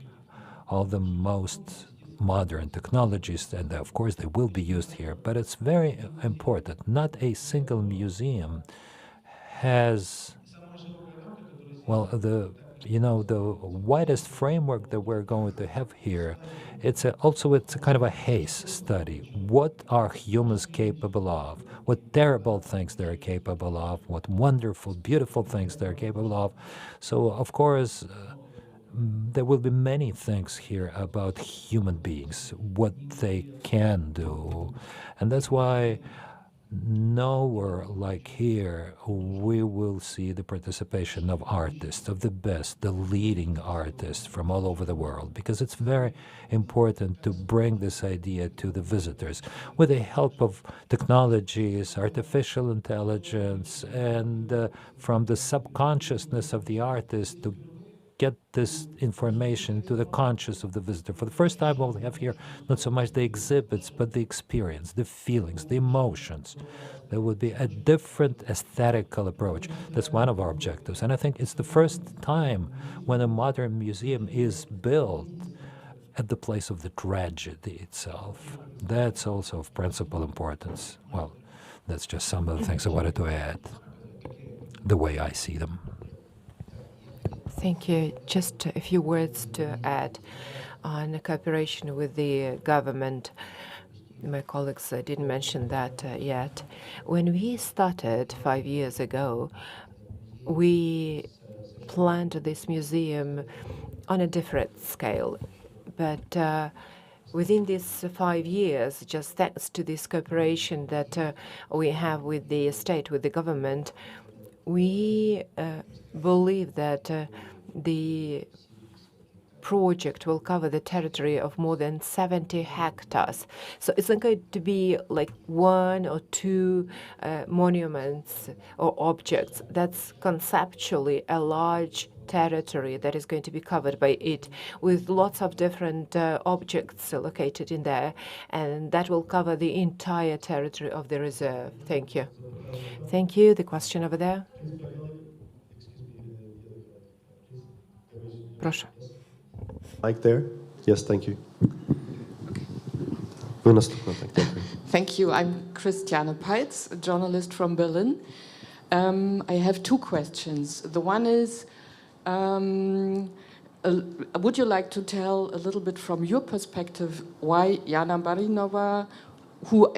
all the most modern technologies, and of course they will be used here, but it's very important. Not a single museum has, well, the widest framework that we're going to have here. It's a kind of a HACE study. What are humans capable of? What terrible things they're capable of? What wonderful, beautiful things they're capable of? So, of course, there will be many things here about human beings, what they can do. And that's why nowhere like here we will see the participation of artists, of the best, the leading artists from all over the world, because it's very important to bring this idea to the visitors with the help of technologies, artificial intelligence, and from the subconsciousness of the artist to get this information to the conscious of the visitor. For the first time, we'll have here not so much the exhibits, but the experience, the feelings, the emotions. There would be a different aesthetical approach. That's one of our objectives. And I think it's the first time when a modern museum is built at the place of the tragedy itself. That's also of principal importance. Well, that's just some of the things I wanted to add, the way I see them. Thank you. Just a few words to add on the cooperation with the government. My colleagues didn't mention that yet. When we started 5 years ago, we planned this museum on a different scale. But within these 5 years, just thanks to this cooperation that we have with the state, with the government, we believe that the project will cover the territory of more than 70 hectares. So it's not going to be like one or two monuments or objects. That's conceptually a large territory that is going to be covered by it, with lots of different objects located in there, and that will cover the entire territory of the reserve. Thank you. Thank you. The question over there. Прошу. Mic there? Yes, thank you. Ви наступна, так, дякую. Thank you. I'm Christiane Peitz, a journalist from Berlin. I have two questions. The one is, would you like to tell a little bit from your perspective why Jana Barinova, who,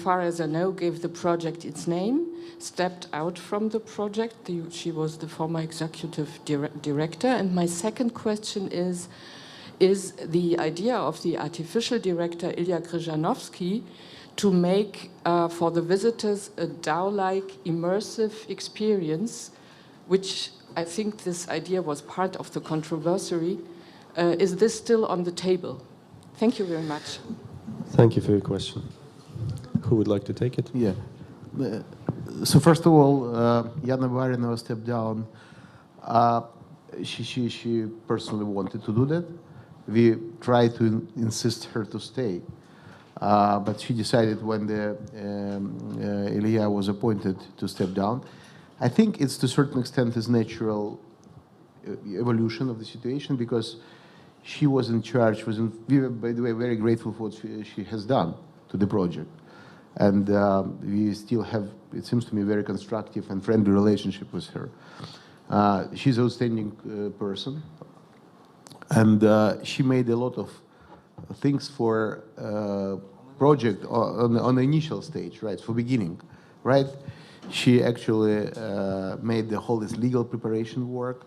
far as I know, gave the project its name, stepped out from the project? She was the former executive director. And my second question is the idea of the artificial director Ilya Kryzhanovsky to make for the visitors a DAO-like immersive experience, which I think this idea was part of the controversy. Is this still on the table? Thank you very much. Thank you for your question. Who would like to take it? Yeah. So first of all, Yana Barinova stepped down. She personally wanted to do that. We tried to insist her to stay. But she decided when Ilya was appointed to step down. I think it's to a certain extent his natural evolution of the situation because she was in charge. We were, by the way, very grateful for what she has done to the project. And we still have, it seems to me, a very constructive and friendly relationship with her. She's an outstanding person. And she made a lot of things for project on the initial stage, right, for beginning, right? She actually made the whole this legal preparation work.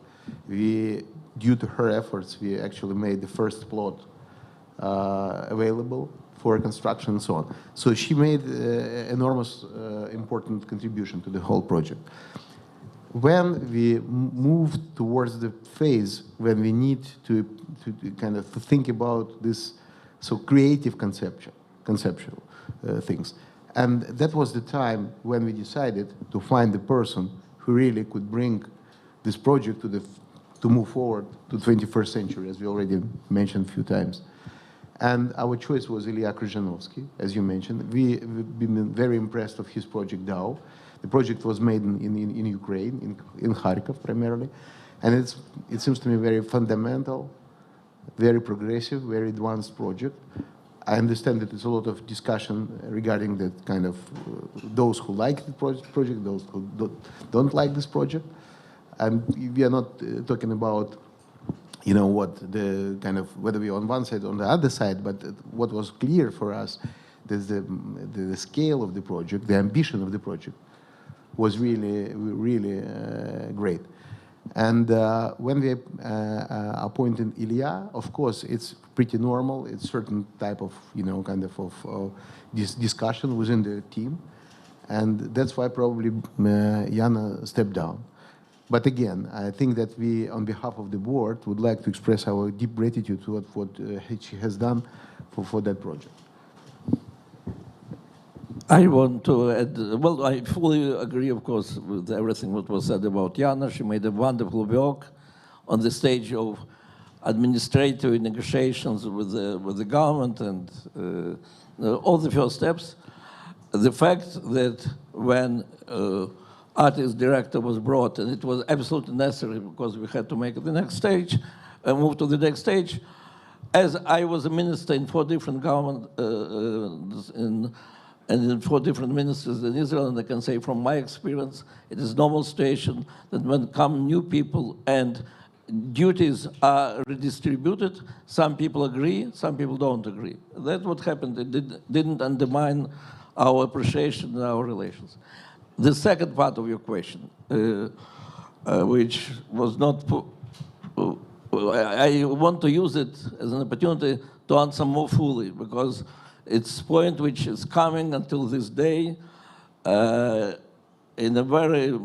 Due to her efforts, we actually made the first plot available for construction and so on. So she made enormous important contribution to the whole project. When we moved towards the phase when we need to kind of think about this so creative conceptual things, and that was the time when we decided to find the person who really could bring this project to move forward to the 21st century, as we already mentioned a few times. And our choice was Ilya Kryzhanovsky, as you mentioned. We've been very impressed of his project DAO. The project was made in Ukraine, in Kharkov primarily. And it seems to me very fundamental, very progressive, very advanced project. I understand that there's a lot of discussion regarding that kind of those who like the project, those who don't like this project. And we are not talking about, you know, what the kind of, whether we're on one side or on the other side, but what was clear for us is the scale of the project, the ambition of the project was really great. And when we appointed Ilya, of course, it's pretty normal. It's certain type of, you know, kind of this discussion within the team. And that's why probably Yana stepped down. But again, I think that we, on behalf of the board, would like to express our deep gratitude to what she has done for that project. I want to add, well, I fully agree, of course, with everything that was said about Yana. She made a wonderful work on the stage of administrative negotiations with the government and all the first steps. The fact that when artist director was brought, and it was absolutely necessary because we had to make the next stage, move to the next stage, as I was a minister in 4 different governments, and in 4 different ministries in Israel, and I can say from my experience, it is normal situation that when come new people and duties are redistributed, some people agree, some people don't agree. That's what happened. It didn't undermine our appreciation and our relations. The second part of your question, which was not, I want to use it as an opportunity to answer more fully, because it's a point which is coming until this day in a very,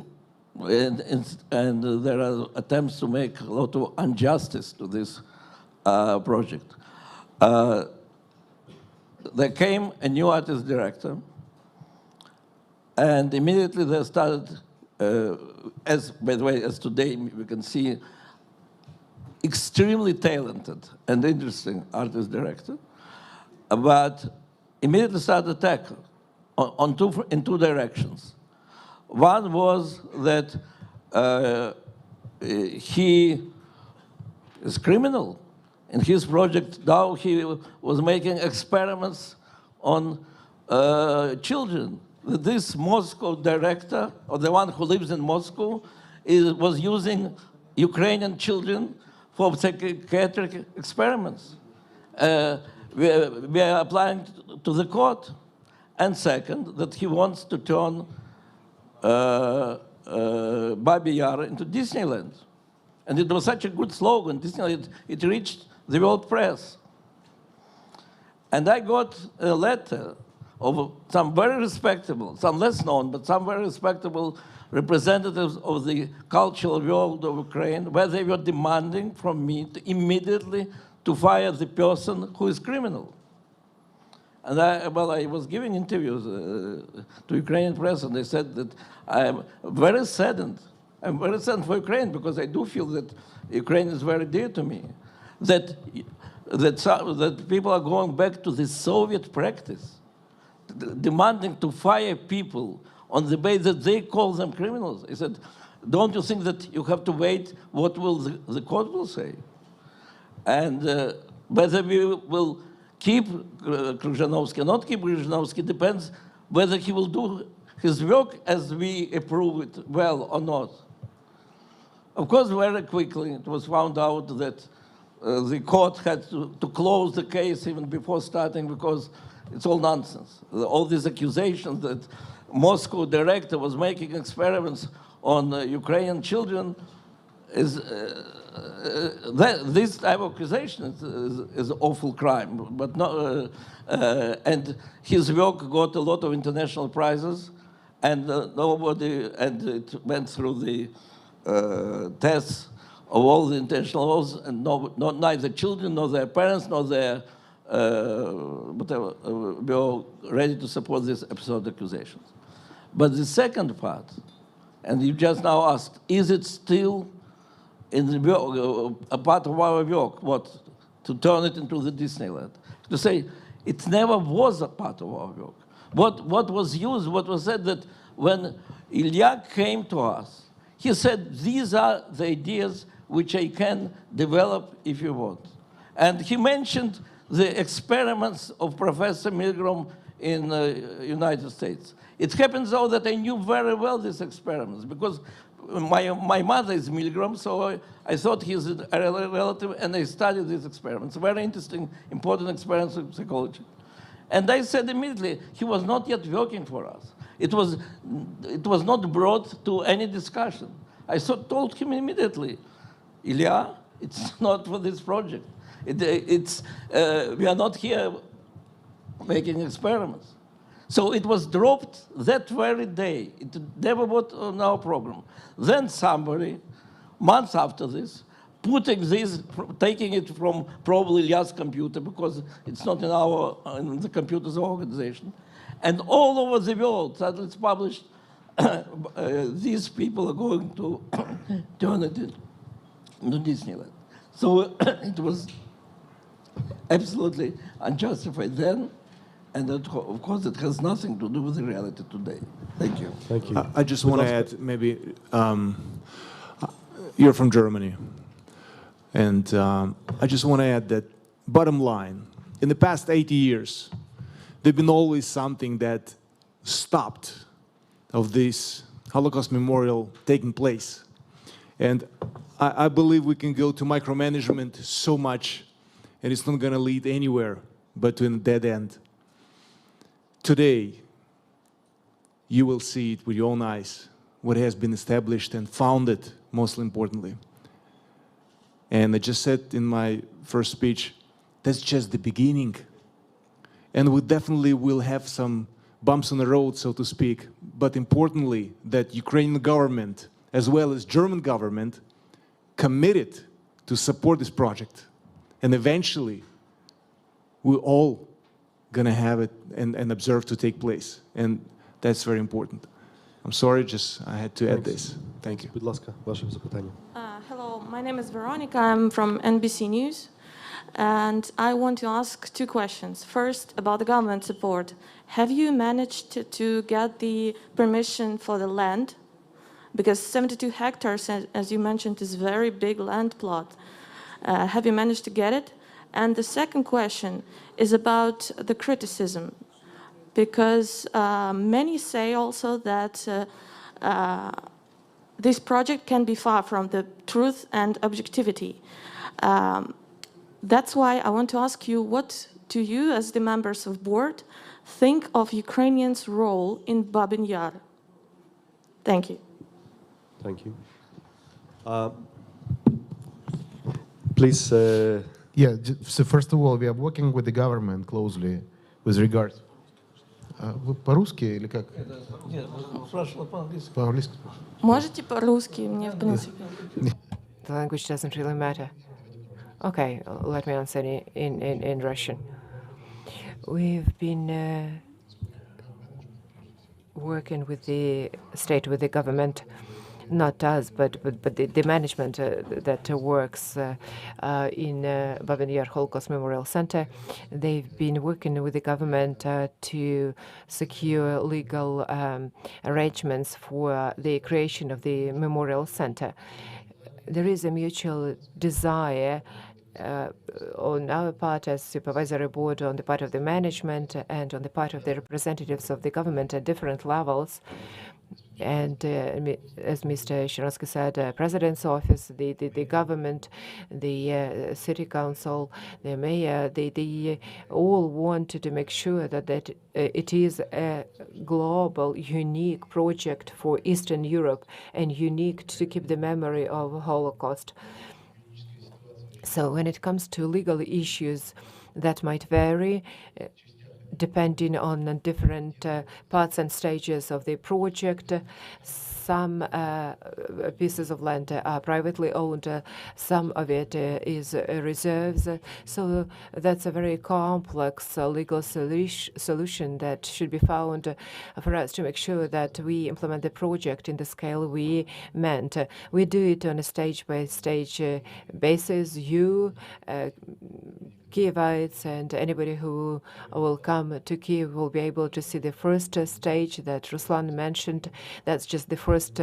and there are attempts to make a lot of injustice to this project. There came a new artist director, and immediately they started, as by the way, as today we can see, extremely talented and interesting artist director, but immediately started attack in 2 directions. One was that he is criminal. In his project now he was making experiments on children. This Moscow director, or the one who lives in Moscow, was using Ukrainian children for psychiatric experiments. We are applying to the court. And second, that he wants to turn Babi Yar into Disneyland. And it was such a good slogan, Disneyland, it reached the world press. And I got a letter of some very respectable, some less known, but some very respectable representatives of the cultural world of Ukraine, where they were demanding from me to immediately to fire the person who is criminal. And I was giving interviews to Ukrainian press, and they said that I am very saddened. I'm very saddened for Ukraine, because I do feel that Ukraine is very dear to me. That people are going back to the Soviet practice, demanding to fire people on the basis that they call them criminals. I said, don't you think that you have to wait what will the court will say? And whether we will keep Krzyzanowski or not keep Krzyzanowski depends whether he will do his work as we approve it well or not. Of course, very quickly it was found out that the court had to close the case even before starting, because it's all nonsense. All these accusations that Moscow director was making experiments on Ukrainian children is this type of accusation is an awful crime, but not. And his work got a lot of international prizes, and it went through the tests of all the international laws, and neither children, nor their parents, nor their whatever were ready to support these absurd accusations. But the second part, and you just now asked, is it still in the work, a part of our work, to turn it into the Disneyland? To say it never was a part of our work. What was used, what was said, that when Ilya came to us, he said, these are the ideas which I can develop if you want. And he mentioned the experiments of Professor Milgram in the United States. It happens, though, that I knew very well these experiments, because my mother is Milgram, so I thought he's a relative, and I studied these experiments. Very interesting, important experiments in psychology. And I said immediately, he was not yet working for us. It was not brought to any discussion. I told him immediately, Ilya, it's not for this project. We are not here making experiments. So it was dropped that very day. It never was on our program. Then somebody, months after this, taking it from probably Ilya's computer, because it's not in the computers of our organization, and all over the world, that it's published, these people are going to turn it into Disneyland. So it was absolutely unjustified then, and that, of course, it has nothing to do with the reality today. Thank you. Thank you. I just want to add, maybe, you're from Germany, and I just want to add that, bottom line, in the past 80 years, there's been always something that stopped of this Holocaust memorial taking place. And I believe we can go to micromanagement so much, and it's not going to lead anywhere but to a dead end. Today, you will see it with your own eyes, what has been established and founded, most importantly. And I just said in my first speech, that's just the beginning. And we definitely will have some bumps on the road, so to speak, but importantly, that Ukrainian government, as well as German government, committed to support this project. And eventually, we're all going to have it and observe to take place. And that's very important. I'm sorry, I had to add this. Thank you. Будь ласка, ваше запитання. Hello, my name is Veronica. I'm from NBC News. And I want to ask two questions. First, about the government support. Have you managed to get the permission for the land? Because 72 hectares, as you mentioned, is a very big land plot. Have you managed to get it? And the second question is about the criticism, because many say also that this project can be far from the truth and objectivity. That's why I want to ask you, what do you, as the members of board, think of Ukrainians' role in Babyn Yar? Thank you. Thank you. Please. Yeah, so first of all, we are working with the government closely with regards. Вы по-русски или как? Нет, спрашивала по-английски. По-английски. Можете по-русски, мне в принципе. The language doesn't really matter. Okay, let me answer in Russian. We've been working with the state, with the government, not us, but the management that works in Babyn Yar Holocaust Memorial Center. They've been working with the government to secure legal arrangements for the creation of the memorial center. There is a mutual desire on our part as Supervisory Board, on the part of the management, and on the part of the representatives of the government at different levels. And as Mr. Shiransky said, President's office, the government, the city council, the mayor, they all wanted to make sure that it is a global, unique project for Eastern Europe and unique to keep the memory of the Holocaust. So when it comes to legal issues, that might vary depending on different parts and stages of the project. Some pieces of land are privately owned, some of it is reserves. So that's a very complex legal solution that should be found for us to make sure that we implement the project in the scale we meant. We do it on a stage-by-stage basis. You, Kievites, and anybody who will come to Kiev will be able to see the first stage that Ruslan mentioned. That's just the first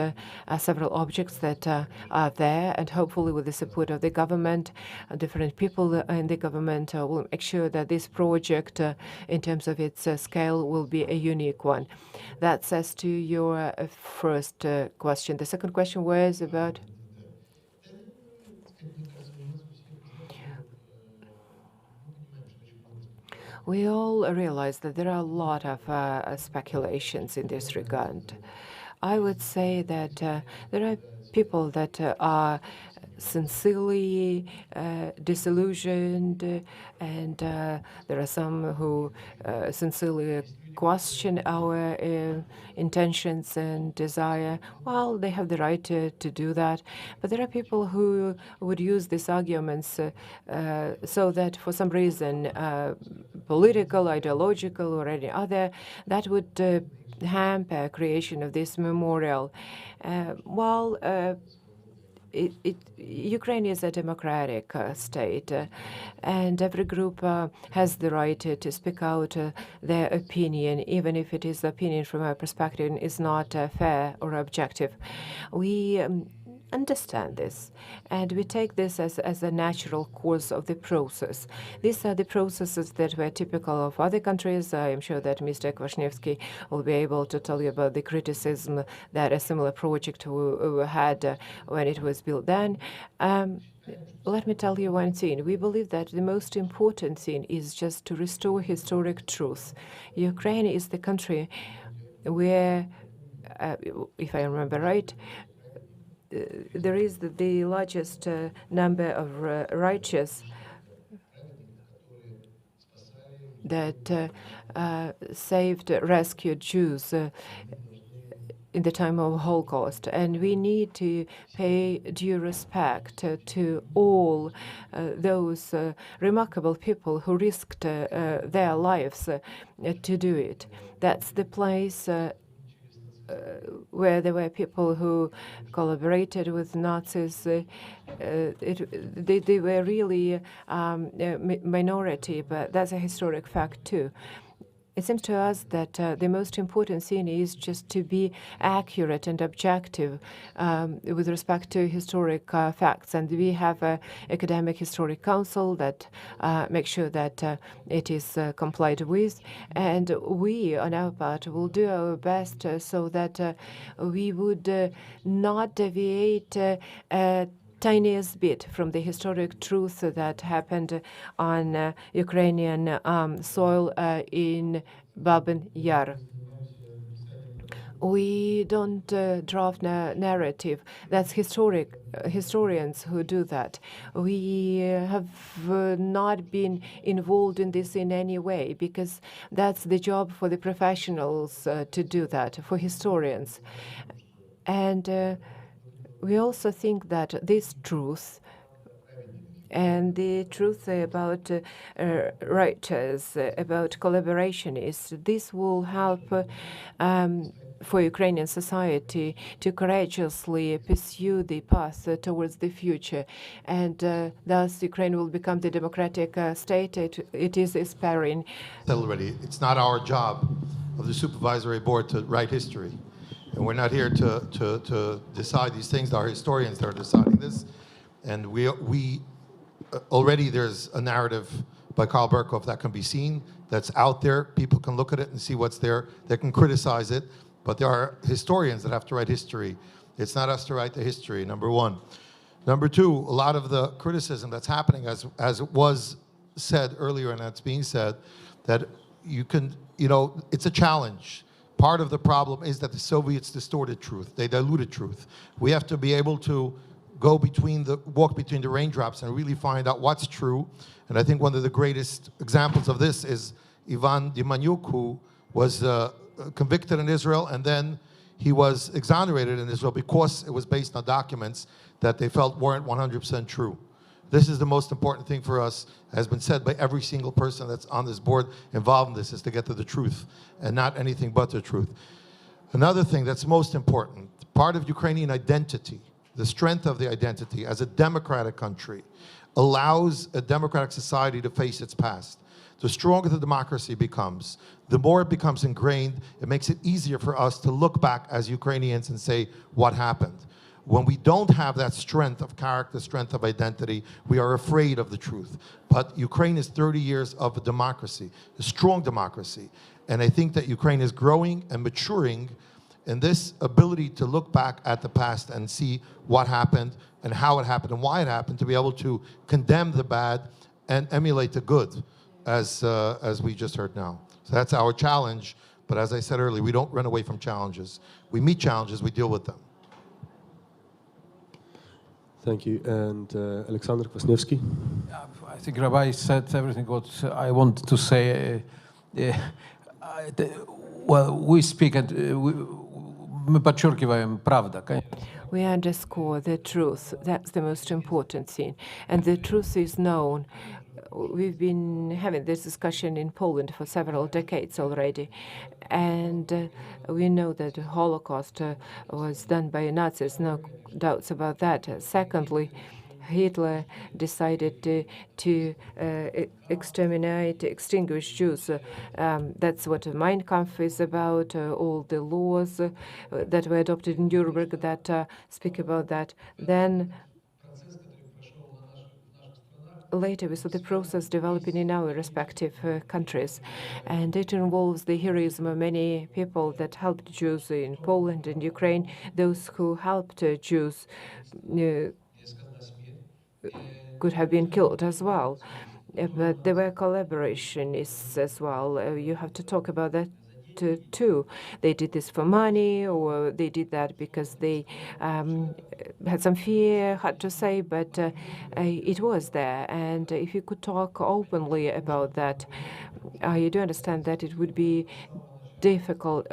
several objects that are there, and hopefully with the support of the government, different people in the government will make sure that this project, in terms of its scale, will be a unique one. That's as to your first question. The second question was about... We all realize that there are a lot of speculations in this regard. I would say that there are people that are sincerely disillusioned, and there are some who sincerely question our intentions and desire. Well, they have the right to do that. But there are people who would use these arguments so that for some reason, political, ideological, or any other, that would hamper creation of this memorial. Ukraine is a democratic state, and every group has the right to speak out their opinion, even if it is opinion from our perspective is not fair or objective. We understand this, and we take this as a natural course of the process. These are the processes that were typical of other countries. I am sure that Mr. Kwasniewski will be able to tell you about the criticism that a similar project had when it was built then. Let me tell you one thing. We believe that the most important thing is just to restore historic truth. Ukraine is the country where, if I remember right, there is the largest number of righteous that saved, rescued Jews in the time of Holocaust, and we need to pay due respect to all those remarkable people who risked their lives to do it. That's the place where there were people who collaborated with Nazis. They were really a minority, but that's a historic fact too. it seems to us that the most important thing is just to be accurate and objective with respect to historic facts. And we have an academic historic council that makes sure that it is complied with. And we, on our part, will do our best so that we would not deviate tiniest bit from the historic truth that happened on Ukrainian soil in Baban Yar. We don't draft narrative. That's historians who do that. We have not been involved in this in any way because that's the job for the professionals to do that, for historians. And we also think that this truth and the truth about writers, about collaborationists, this will help for Ukrainian society to courageously pursue the path towards the future. And thus Ukraine will become the democratic state it is aspiring. Already, it's not our job of the Supervisory Board to write history. And we're not here to decide these things. Our historians that are deciding this. And we already there's a narrative by Karl Berkhoff that can be seen, that's out there. People can look at it and see what's there. They can criticize it. But there are historians that have to write history. It's not us to write the history, number one. Number two, a lot of the criticism that's happening, as it was said earlier and that's being said, that you can, it's a challenge. Part of the problem is that the Soviets distorted truth. They diluted truth. We have to be able to walk between the raindrops and really find out what's true. And I think one of the greatest examples of this is Ivan Demjanjuk, who was convicted in Israel, and then he was exonerated in Israel because it was based on documents that they felt weren't 100% true. This is the most important thing for us, has been said by every single person that's on this board involved in this, is to get to the truth and not anything but the truth. Another thing that's most important, part of Ukrainian identity, the strength of the identity as a democratic country, allows a democratic society to face its past. The stronger the democracy becomes, the more it becomes ingrained, it makes it easier for us to look back as Ukrainians and say, what happened? When we don't have that strength of character, strength of identity, we are afraid of the truth. But Ukraine is 30 years of a democracy, a strong democracy. And I think that Ukraine is growing and maturing in this ability to look back at the past and see what happened and how it happened and why it happened, to be able to condemn the bad and emulate the good, as we just heard now. So that's our challenge. But as I said earlier, we don't run away from challenges. We meet challenges, we deal with them. Thank you. And Aleksandr Kwasniewski. I think Rabbi said everything what I wanted to say. Well, we speak and мы подчеркиваем правда. We underscore the truth. That's the most important thing. And the truth is known. We've been having this discussion in Poland for several decades already. And we know that the Holocaust was done by Nazis, no doubts about that. Secondly, Hitler decided to extinguish Jews. That's what Mein Kampf is about, all the laws that were adopted in Nuremberg that speak about that. Then later we saw the process developing in our respective countries, and it involves the heroism of many people that helped Jews in Poland and Ukraine. Those who helped Jews could have been killed as well. But there were collaborationists as well. You have to talk about that too. They did this for money, or they did that because they had some fear, hard to say, but it was there. And if you could talk openly about that, you do understand that it would be difficult,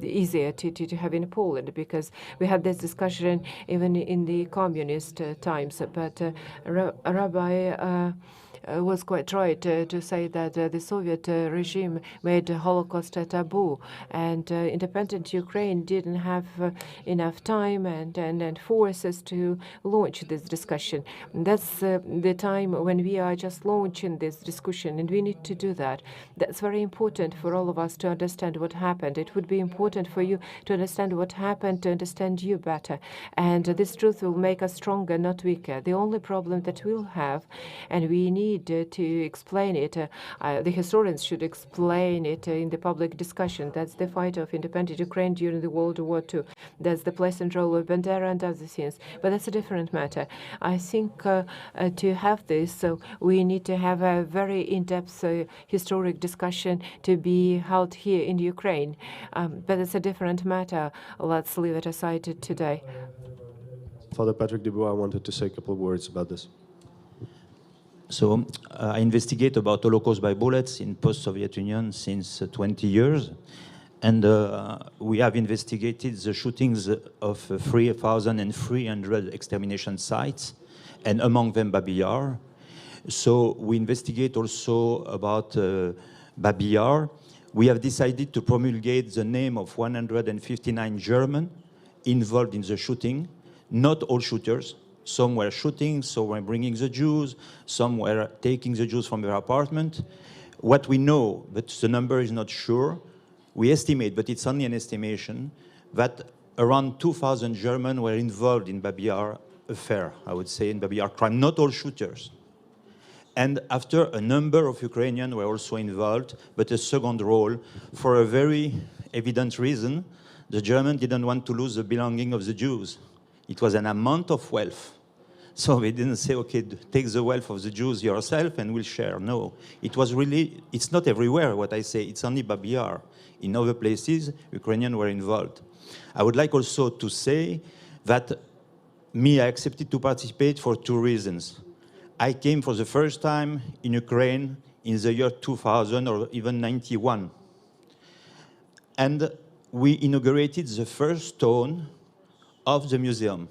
easier to have in Poland, because we had this discussion even in the communist times. But Rabbi was quite right to say that the Soviet regime made the Holocaust a taboo, and independent Ukraine didn't have enough time and forces to launch this discussion. That's the time when we are just launching this discussion, and we need to do that. That's very important for all of us to understand what happened. It would be important for you to understand what happened, to understand you better. And this truth will make us stronger, not weaker. The only problem that we'll have, and we need to explain it, the historians should explain it in the public discussion. That's the fight of independent Ukraine during the World War II. That's the place and role of Bandera and other things. But that's a different matter. I think to have this, so we need to have a very in-depth historic discussion to be held here in Ukraine. But it's a different matter. Let's leave it aside today. Father Patrick Dubois wanted to say a couple of words about this. So I investigate about Holocaust by bullets in post-Soviet Union since 20 years. And we have investigated the shootings of 3,300 extermination sites, and among them Babi Yar. So we investigate also about Babi Yar. We have decided to promulgate the name of 159 Germans involved in the shooting, not all shooters. Some were shooting, some were bringing the Jews, some were taking the Jews from their apartment. What we know, but the number is not sure, we estimate, but it's only an estimation, that around 2,000 Germans were involved in Babi Yar affair, I would say, in Babi Yar crime, not all shooters. And after, a number of Ukrainians were also involved, but a second role, for a very evident reason. The Germans didn't want to lose the belonging of the Jews. It was an amount of wealth. So they didn't say, okay, take the wealth of the Jews yourself and we'll share. No, it was really, it's not everywhere what I say, it's only Babi Yar. In other places, Ukrainians were involved. I would like also to say that I accepted to participate for two reasons. I came for the first time in Ukraine in the year 2000 or even 91. And we inaugurated the first stone of the museum,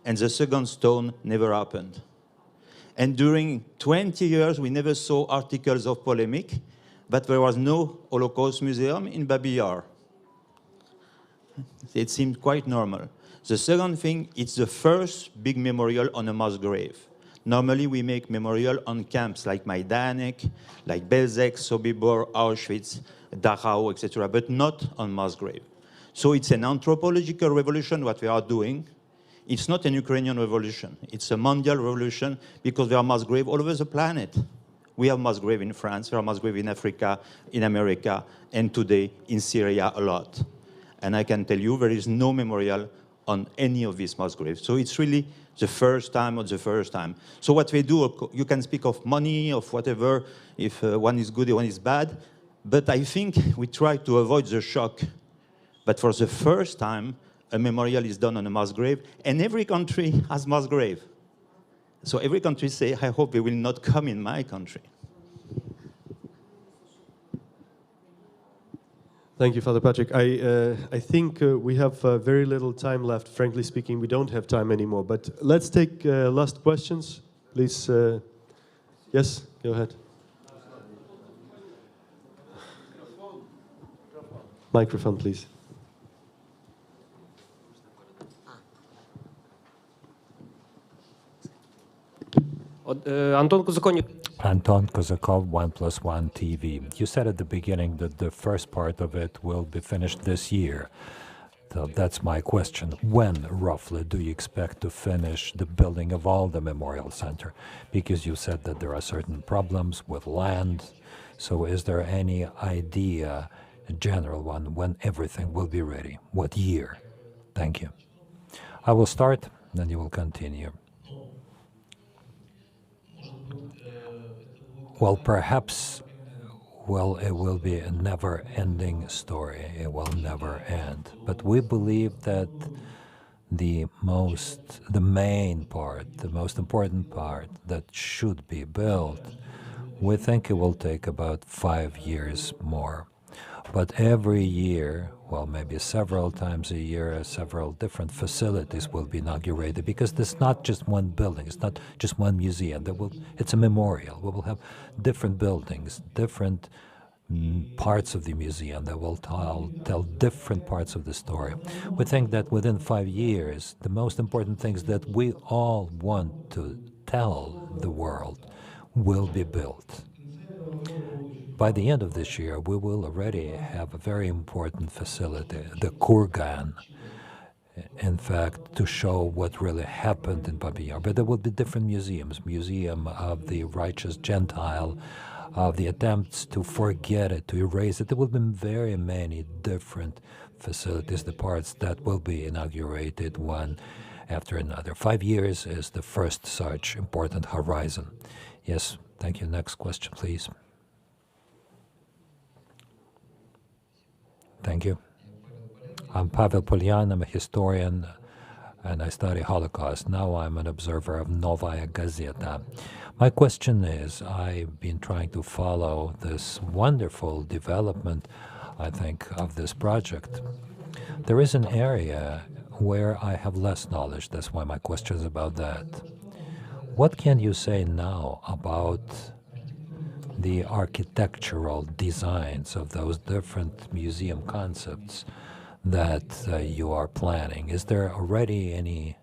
and the second stone never happened. And during 20 years, we never saw articles of polemic, but there was no Holocaust museum in Babi Yar. It seemed quite normal. The second thing, it's the first big memorial on a mass grave. Normally, we make memorial on camps like Majdanek, like Belzec, Sobibor, Auschwitz, Dachau, etc., but not on mass grave. So it's an anthropological revolution, what we are doing. It's not an Ukrainian revolution. It's a mondial revolution because there are mass graves all over the planet. We have mass graves in France, there are mass graves in Africa, in America, and today in Syria a lot. And I can tell you there is no memorial on any of these mass graves. So it's really the first time of the first time. So what they do, you can speak of money, of whatever, if one is good, one is bad, but I think we try to avoid the shock. But for the first time, a memorial is done on a mass grave, and every country has mass grave. So every country say, I hope they will not come in my country. Thank you, Father Patrick. I think we have very little time left. Frankly speaking, we don't have time anymore. But let's take last questions. Please, yes, go ahead. Microphone, please. Anton Kozakov, 1+1 TV. You said at the beginning that the first part of it will be finished this year. So that's my question. When, roughly, do you expect to finish the building of all the Memorial Center? Because you said that there are certain problems with land. So is there any idea, a general one, when everything will be ready? What year? Thank you. I will start, then you will continue. Well, perhaps, it will be a never-ending story. It will never end. But we believe that the main part, the most important part that should be built, we think it will take about 5 years more. But every year, well, maybe several times a year, several different facilities will be inaugurated, because there's not just one building, it's not just one museum. It's a memorial. We will have different buildings, different parts of the museum that will tell different parts of the story. We think that within 5 years, the most important things that we all want to tell the world will be built. By the end of this year, we will already have a very important facility, the Kurgan, in fact, to show what really happened in Babi Yar. But there will be different museums, Museum of the Righteous Gentile, of the attempts to forget it, to erase it. There will be very many different facilities, the parts that will be inaugurated one after another. 5 years is the first such important horizon. Yes, thank you. Next question, please. Thank you. I'm Pavel Polyan. I'm a historian, and I study Holocaust. Now I'm an observer of Novaya Gazeta. My question is, I've been trying to follow this wonderful development, I think, of this project. There is an area where I have less knowledge. That's why my question is about that. What can you say now about the architectural designs of those different museum concepts that you are planning? Is there already any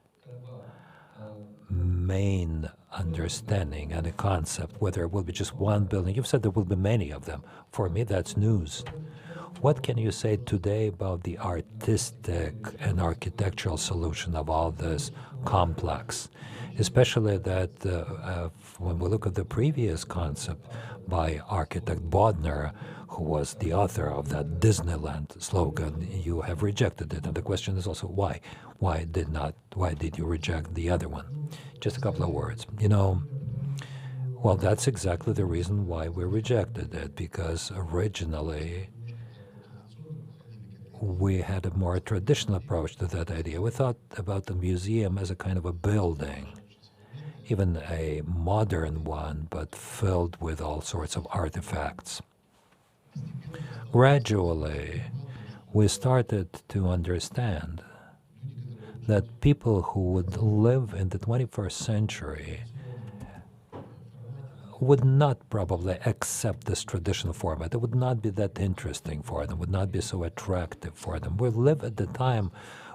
main understanding and a concept, whether it will be just one building? You've said there will be many of them. For me, that's news. What can you say today about the artistic and architectural solution of all this complex? Especially that when we look at the previous concept by architect Bodner, who was the author of that Disneyland slogan, you have rejected it. And the question is also why? Why did you reject the other one? Just a couple of words. You know, well, that's exactly the reason why we rejected it, because originally we had a more traditional approach to that idea. We thought about the museum as a kind of a building, even a modern one, but filled with all sorts of artifacts. Gradually, we started to understand that people who would live in the 21st century would not probably accept this traditional format. It would not be that interesting for them, would not be so attractive for them. We live at the time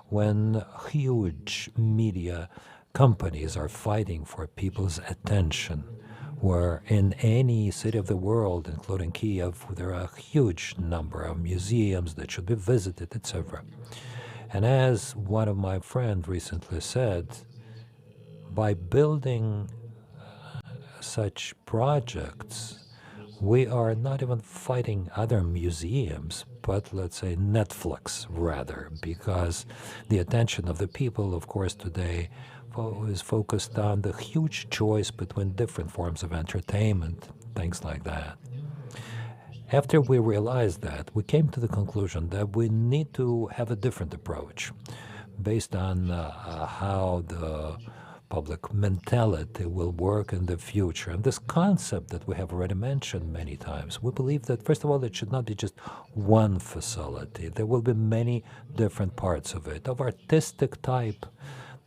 when huge media companies are fighting for people's attention, where in any city of the world, including Kiev, there are a huge number of museums that should be visited, etc. And as one of my friends recently said, by building such projects, we are not even fighting other museums, but let's say Netflix rather, because the attention of the people, of course, today is focused on the huge choice between different forms of entertainment, things like that. After we realized that, we came to the conclusion that we need to have a different approach based on how the public mentality will work in the future. And this concept that we have already mentioned many times, we believe that, first of all, it should not be just one facility. There will be many different parts of it, of artistic type,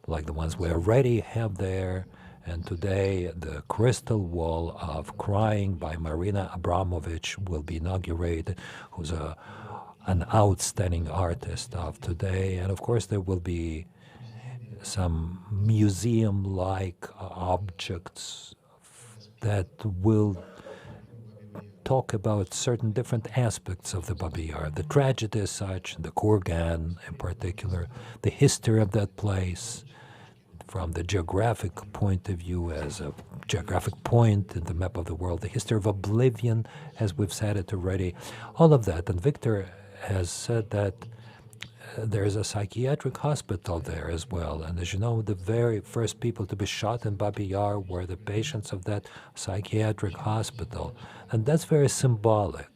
like the ones we already have there. And today, the Crystal Wall of Crying by Marina Abramovich will be inaugurated, who's an outstanding artist of today. And of course, there will be some museum-like objects that will talk about certain different aspects of the Babi Yar, the tragedy as such, the Kurgan in particular, the history of that place, from the geographic point of view as a geographic point in the map of the world, the history of oblivion, as we've said it already, all of that. And Victor has said that there's a psychiatric hospital there as well. And as you know, the very first people to be shot in Babi Yar were the patients of that psychiatric hospital. And that's very symbolic,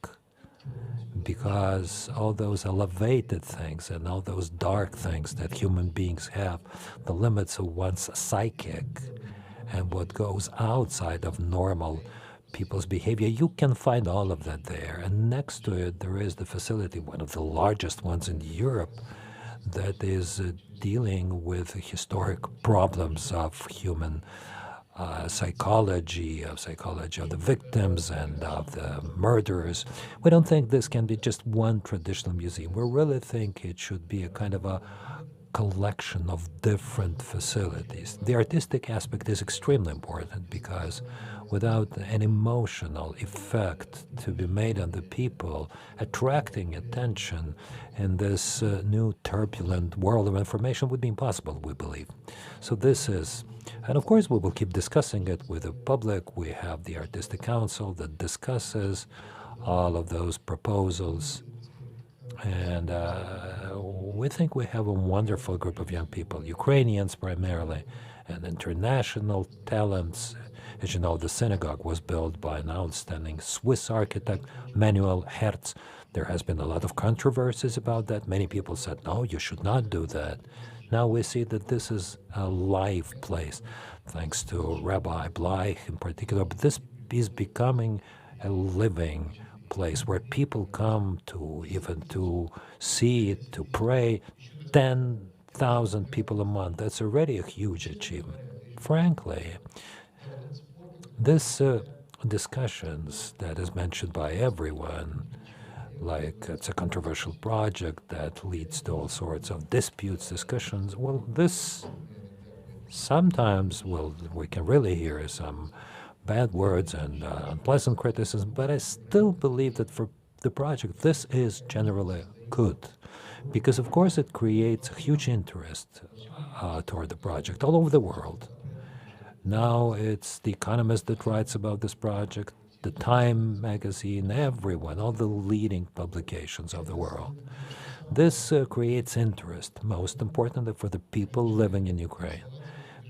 because all those elevated things and all those dark things that human beings have, the limits of one's psychic and what goes outside of normal people's behavior. You can find all of that there. And next to it, there is the facility, one of the largest ones in Europe, that is dealing with historic problems of human psychology of the victims and of the murderers. We don't think this can be just one traditional museum. We really think it should be a kind of a collection of different facilities. The artistic aspect is extremely important because without an emotional effect to be made on the people, attracting attention in this new turbulent world of information would be impossible, we believe. So this is, and of course we will keep discussing it with the public. We have the Artistic Council that discusses all of those proposals. And we think we have a wonderful group of young people, Ukrainians primarily, and international talents. As you know, the synagogue was built by an outstanding Swiss architect, Manuel Herz. There has been a lot of controversies about that. Many people said, no, you should not do that. Now we see that this is a live place, thanks to Rabbi Bleich in particular. But this is becoming a living place where people come to even to see it, to pray. 10,000 people a month. That's already a huge achievement. Frankly, this discussions that is mentioned by everyone, like it's a controversial project that leads to all sorts of disputes, discussions. Well, this sometimes, we can really hear some bad words and unpleasant criticism, but I still believe that for the project, this is generally good. Because, of course, it creates a huge interest toward the project all over the world. Now it's The Economist that writes about this project, the Time magazine, everyone, all the leading publications of the world. This creates interest, most importantly for the people living in Ukraine.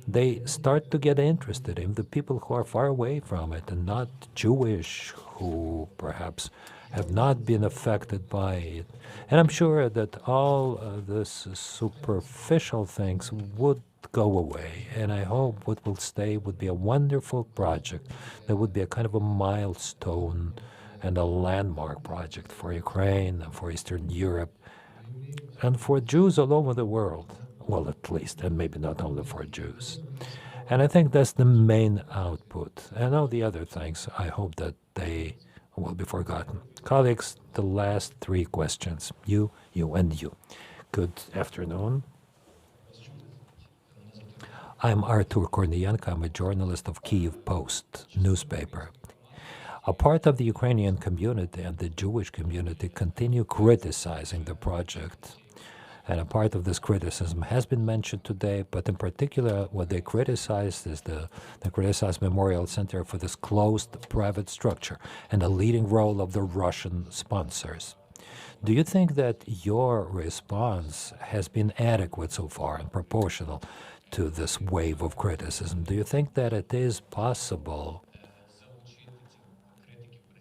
They start to get interested in the people who are far away from it and not Jewish, who perhaps have not been affected by it. And I'm sure that all this superficial things would go away. And I hope what will stay would be a wonderful project that would be a kind of a milestone and a landmark project for Ukraine and for Eastern Europe and for Jews all over the world. Well, at least, and maybe not only for Jews. And I think that's the main output. And all the other things, I hope that they will be forgotten. Colleagues, the last three questions. You, and you. Good afternoon. I'm Artur Kornienko. I'm a journalist of Kyiv Post newspaper. A part of the Ukrainian community and the Jewish community continue criticizing the project. And a part of this criticism has been mentioned today, but in particular, what they criticized is the criticized Memorial Center for this closed private structure and the leading role of the Russian sponsors. Do you think that your response has been adequate so far and proportional to this wave of criticism? Do you think that it is possible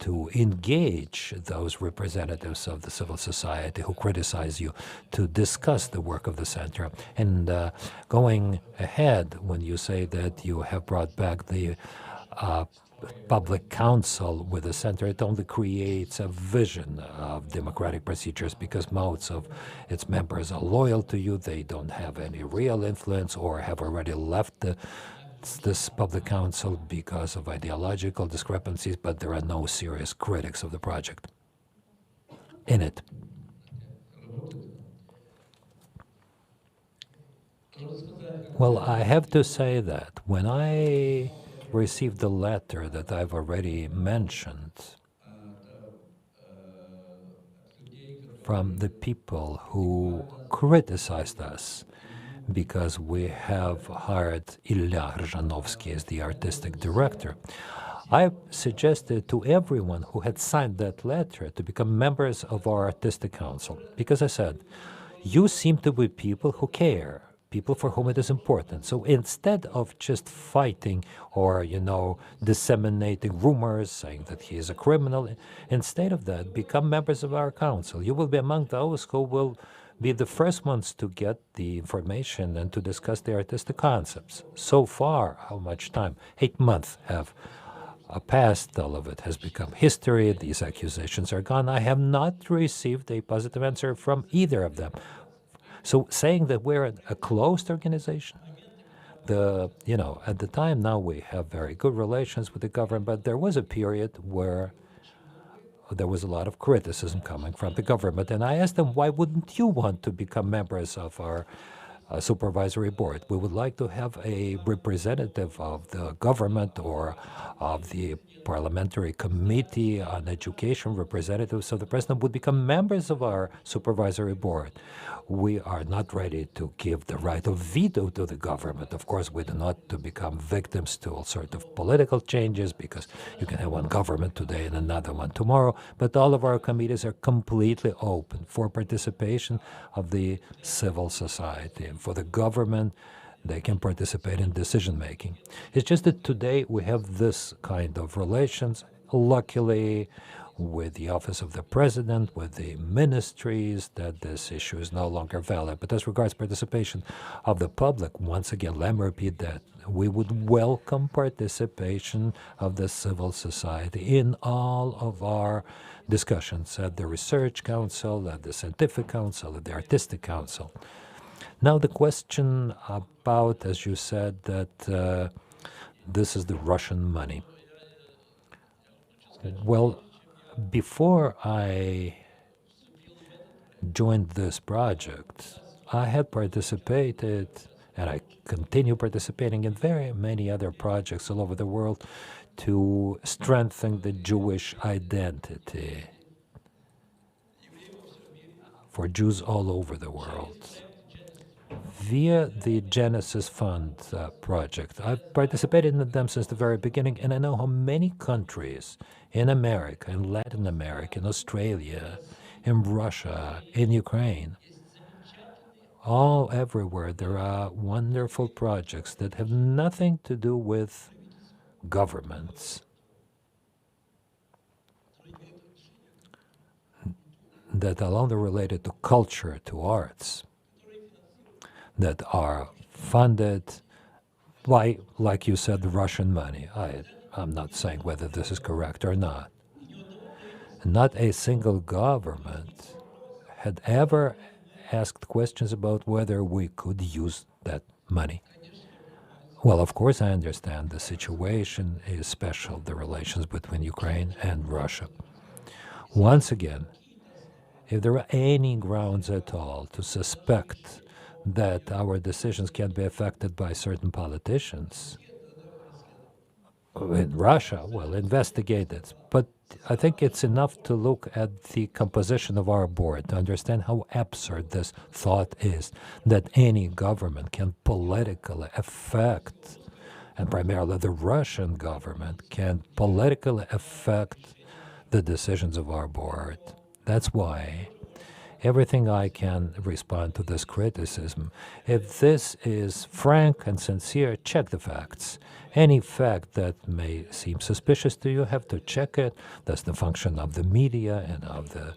to engage those representatives of the civil society who criticize you to discuss the work of the center? And going ahead, when you say that you have brought back the public council with the center, it only creates a vision of democratic procedures because most of its members are loyal to you, they don't have any real influence or have already left this public council because of ideological discrepancies, but there are no serious critics of the project in it. Well, I have to say that when I received the letter that I've already mentioned from the people who criticized us, because we have hired Ilya Rzhanovsky as the artistic director, I suggested to everyone who had signed that letter to become members of our artistic council, because I said, you seem to be people who care, people for whom it is important. So instead of just fighting or, disseminating rumors, saying that he is a criminal, instead of that, become members of our council. You will be among those who will be the first ones to get the information and to discuss the artistic concepts. So far, how much time? 8 months have past. All of it has become history. These accusations are gone. I have not received a positive answer from either of them. So saying that we're a closed organization, at the time now we have very good relations with the government, but there was a period where there was a lot of criticism coming from the government. And I asked them, why wouldn't you want to become members of our supervisory board? We would like to have a representative of the government or of the parliamentary committee on education, representatives of the president would become members of our supervisory board. We are not ready to give the right of veto to the government. Of course, we do not to become victims to all sorts of political changes, because you can have one government today and another one tomorrow. But all of our committees are completely open for participation of the civil society. And for the government, they can participate in decision-making. It's just that today we have this kind of relations, luckily, with the office of the president, with the ministries, that this issue is no longer valid. But as regards participation of the public, once again, let me repeat that we would welcome participation of the civil society in all of our discussions at the Research Council, at the Scientific Council, at the Artistic Council. Now the question about, as you said, that this is the Russian money. Well, before I joined this project, I had participated, and I continue participating in very many other projects all over the world to strengthen the Jewish identity for Jews all over the world. Via the Genesis Fund project, I've participated in them since the very beginning, and I know how many countries in America, in Latin America, in Australia, in Russia, in Ukraine, all everywhere there are wonderful projects that have nothing to do with governments, that are only related to culture, to arts, that are funded by, like you said, the Russian money. I'm not saying whether this is correct or not. Not a single government had ever asked questions about whether we could use that money. Well, of course, I understand the situation is special, the relations between Ukraine and Russia. Once again, if there are any grounds at all to suspect that our decisions can be affected by certain politicians in Russia, well, investigate it. But I think it's enough to look at the composition of our board to understand how absurd this thought is, that any government can politically affect, and primarily the Russian government can politically affect the decisions of our board. That's why everything I can respond to this criticism. If this is frank and sincere, check the facts. Any fact that may seem suspicious to you, have to check it. That's the function of the media and of the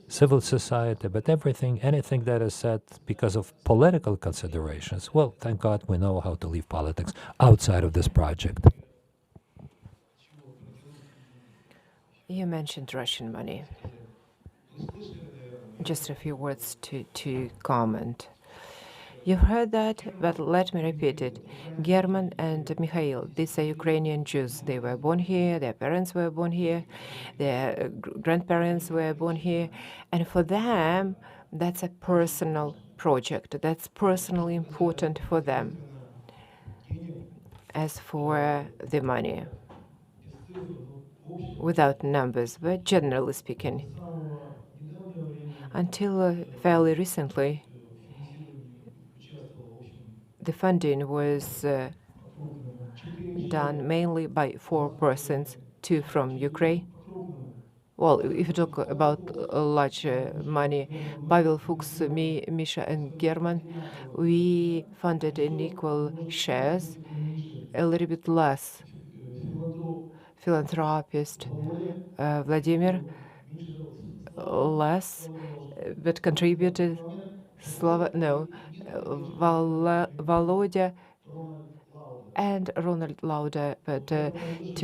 civil society. But anything that is said because of political considerations, well, thank God we know how to leave politics outside of this project. You mentioned Russian money. Just a few words to comment. You've heard that, but let me repeat it. German and Mikhail, these are Ukrainian Jews. They were born here, their parents were born here, their grandparents were born here. And for them, that's a personal project. That's personally important for them. As for the money, without numbers, but generally speaking, until fairly recently, the funding was done mainly by 4 persons, 2 from Ukraine. Well, if you talk about large money, Pavel Fuchs, me, Misha, and German, we funded in equal shares, a little bit less. Philanthropist Vladimir, less, but contributed. Volodya and Ronald Lauder, but to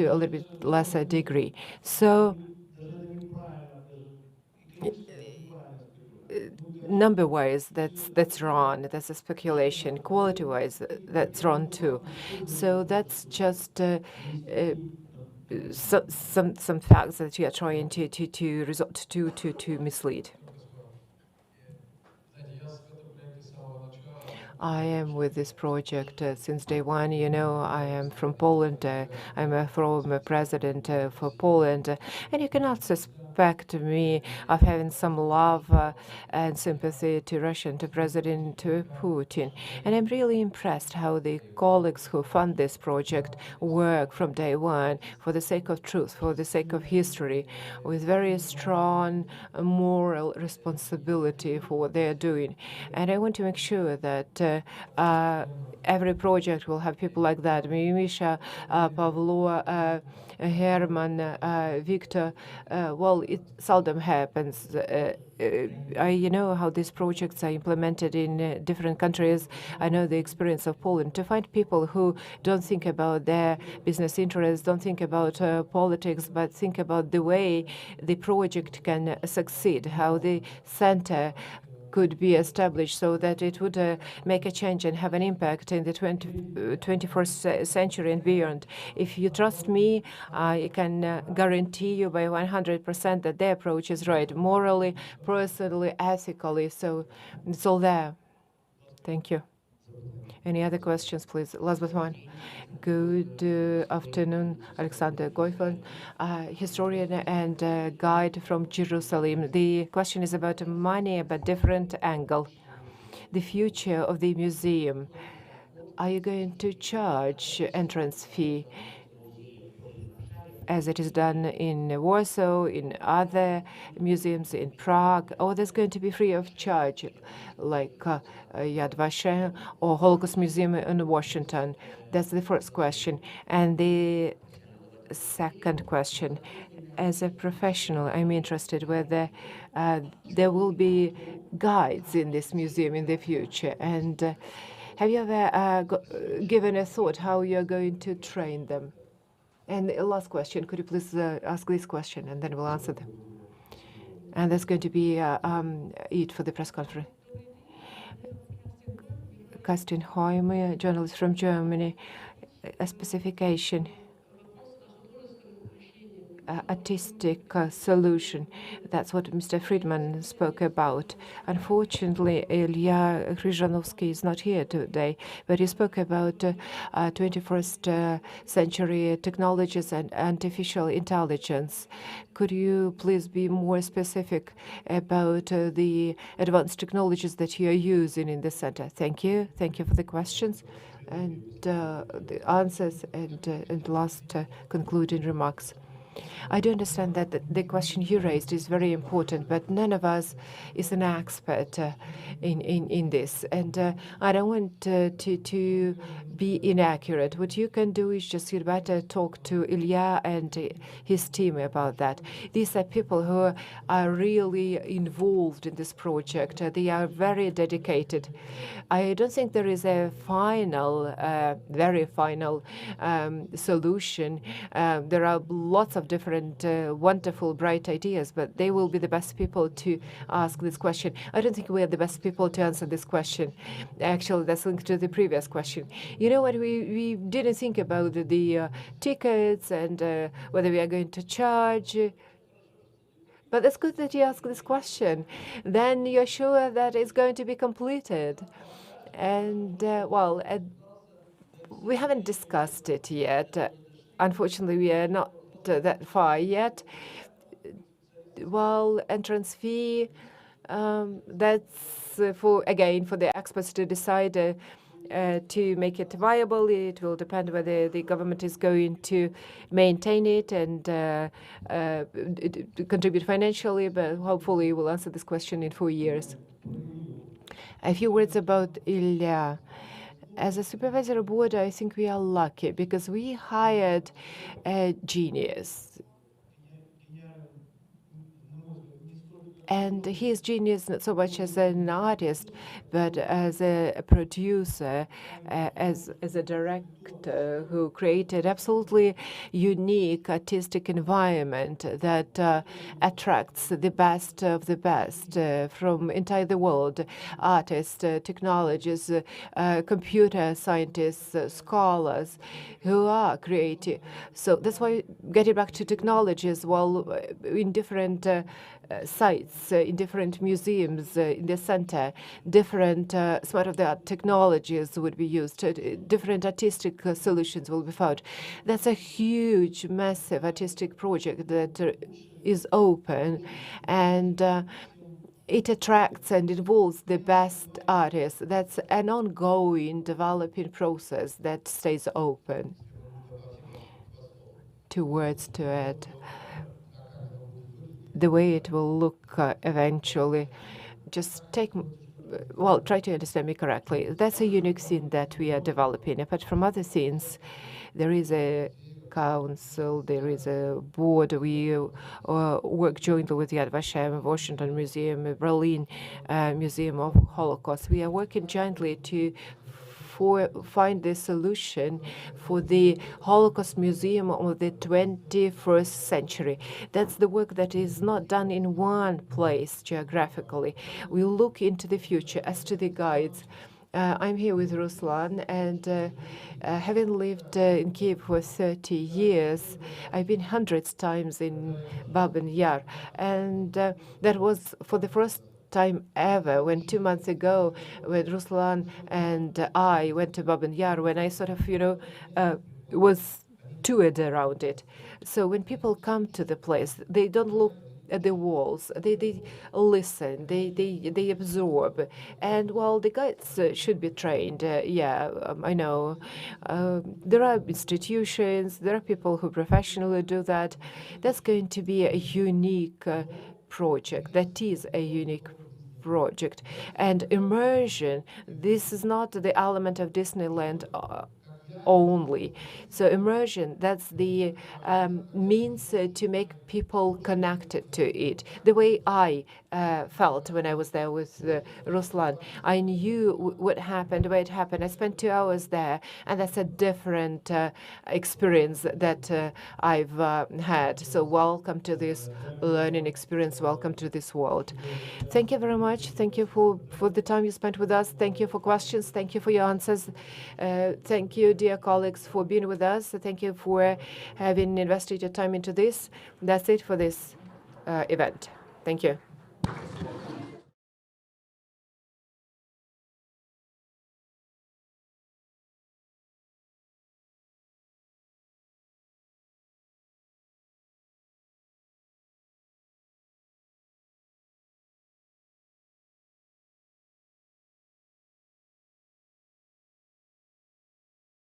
a little bit lesser degree. So number-wise, that's wrong. That's a speculation. Quality-wise, that's wrong too. So that's just some facts that you are trying to resort to mislead. I am with this project since day one. You know, I am from Poland. I'm a former president for Poland. And you cannot suspect me of having some love and sympathy to Russia and to President Putin. And I'm really impressed how the colleagues who fund this project work from day one for the sake of truth, for the sake of history, with very strong moral responsibility for what they are doing. And I want to make sure that every project will have people like that. Misha, Pavlo, Shairman, Victor. Well, it seldom happens. I know how these projects are implemented in different countries. I know the experience of Poland. To find people who don't think about their business interests, don't think about politics, but think about the way the project can succeed, how the center could be established so that it would make a change and have an impact in the 21st century and beyond. If you trust me, I can guarantee you by 100% that their approach is right, morally, personally, ethically. So it's all there. Thank you. Any other questions, please? Last but one. Good afternoon, Aleksandr Kwasniewski, historian and guide from Jerusalem. The question is about money, but different angle. The future of the museum. Are you going to charge entrance fee as it is done in Warsaw, in other museums in Prague, or there's going to be free of charge, like Yad Vashem or Holocaust Museum in Washington? That's the first question. And the second question, as a professional, I'm interested whether there will be guides in this museum in the future. And have you ever given a thought how you're going to train them? And the last question, could you please ask this question, and then we'll answer them. And that's going to be it for the press conference. Kerstin Hoime, journalist from Germany, a specification, artistic solution. That's what Mr. Fridman spoke about. Unfortunately, Ilya Kryzhanovsky is not here today, but he spoke about 21st century technologies and artificial intelligence. Could you please be more specific about the advanced technologies that you are using in the center? Thank you. Thank you for the questions and the answers and last concluding remarks. I do understand that the question you raised is very important, but none of us is an expert in this. And I don't want to be inaccurate. What you can do is just you'd better talk to Ilya and his team about that. These are people who are really involved in this project. They are very dedicated. I don't think there is a final, very final solution. There are lots of different wonderful, bright ideas, but they will be the best people to ask this question. I don't think we are the best people to answer this question. Actually, that's linked to the previous question. You know what? We didn't think about the tickets and whether we are going to charge. But it's good that you ask this question. Then you're sure that it's going to be completed. And, well, we haven't discussed it yet. Unfortunately, we are not that far yet. Well, entrance fee, that's for the experts to decide to make it viable. It will depend whether the government is going to maintain it and contribute financially, but hopefully we'll answer this question in 4 years. A few words about Ilya. As a supervisory board, I think we are lucky because we hired a genius. And he is genius not so much as an artist, but as a producer, as a director who created absolutely unique artistic environment that attracts the best of the best from entire the world, artists, technologists, computer scientists, scholars who are creative. So that's why getting back to technology as well, in different sites, in different museums in the center, different state-of-the-art technologies would be used, different artistic solutions will be found. That's a huge, massive artistic project that is open, and it attracts and involves the best artists. That's an ongoing developing process that stays open. 2 words to add. The way it will look eventually, just try to understand me correctly. That's a unique scene that we are developing. Apart from other scenes, there is a council, there is a board. We work jointly with Yad Vashem, Washington Museum, Berlin Museum of Holocaust. We are working jointly to find the solution for the Holocaust Museum of the 21st century. That's the work that is not done in one place geographically. We look into the future as to the guides. I'm here with Ruslan, and having lived in Kiev for 30 years, I've been hundreds times in Babaneri Yar, and that was for the first time ever when 2 months ago when Ruslan and I went to Babaneri Yar, when I sort of was toured around it. So when people come to the place, they don't look at the walls, they listen, they absorb, and while the guides should be trained, I know there are institutions, there are people who professionally do that. That's going to be a unique project. That is a unique project. And immersion, this is not the element of Disneyland only. So immersion, that's the means to make people connected to it. The way I felt when I was there with Ruslan, I knew what happened, where it happened. I spent 2 hours there, and that's a different experience that I've had. So welcome to this learning experience. Welcome to this world. Thank you very much. Thank you for the time you spent with us. Thank you for questions. Thank you for your answers. Thank you, dear colleagues, for being with us. Thank you for having invested your time into this. That's it for this event. Thank you.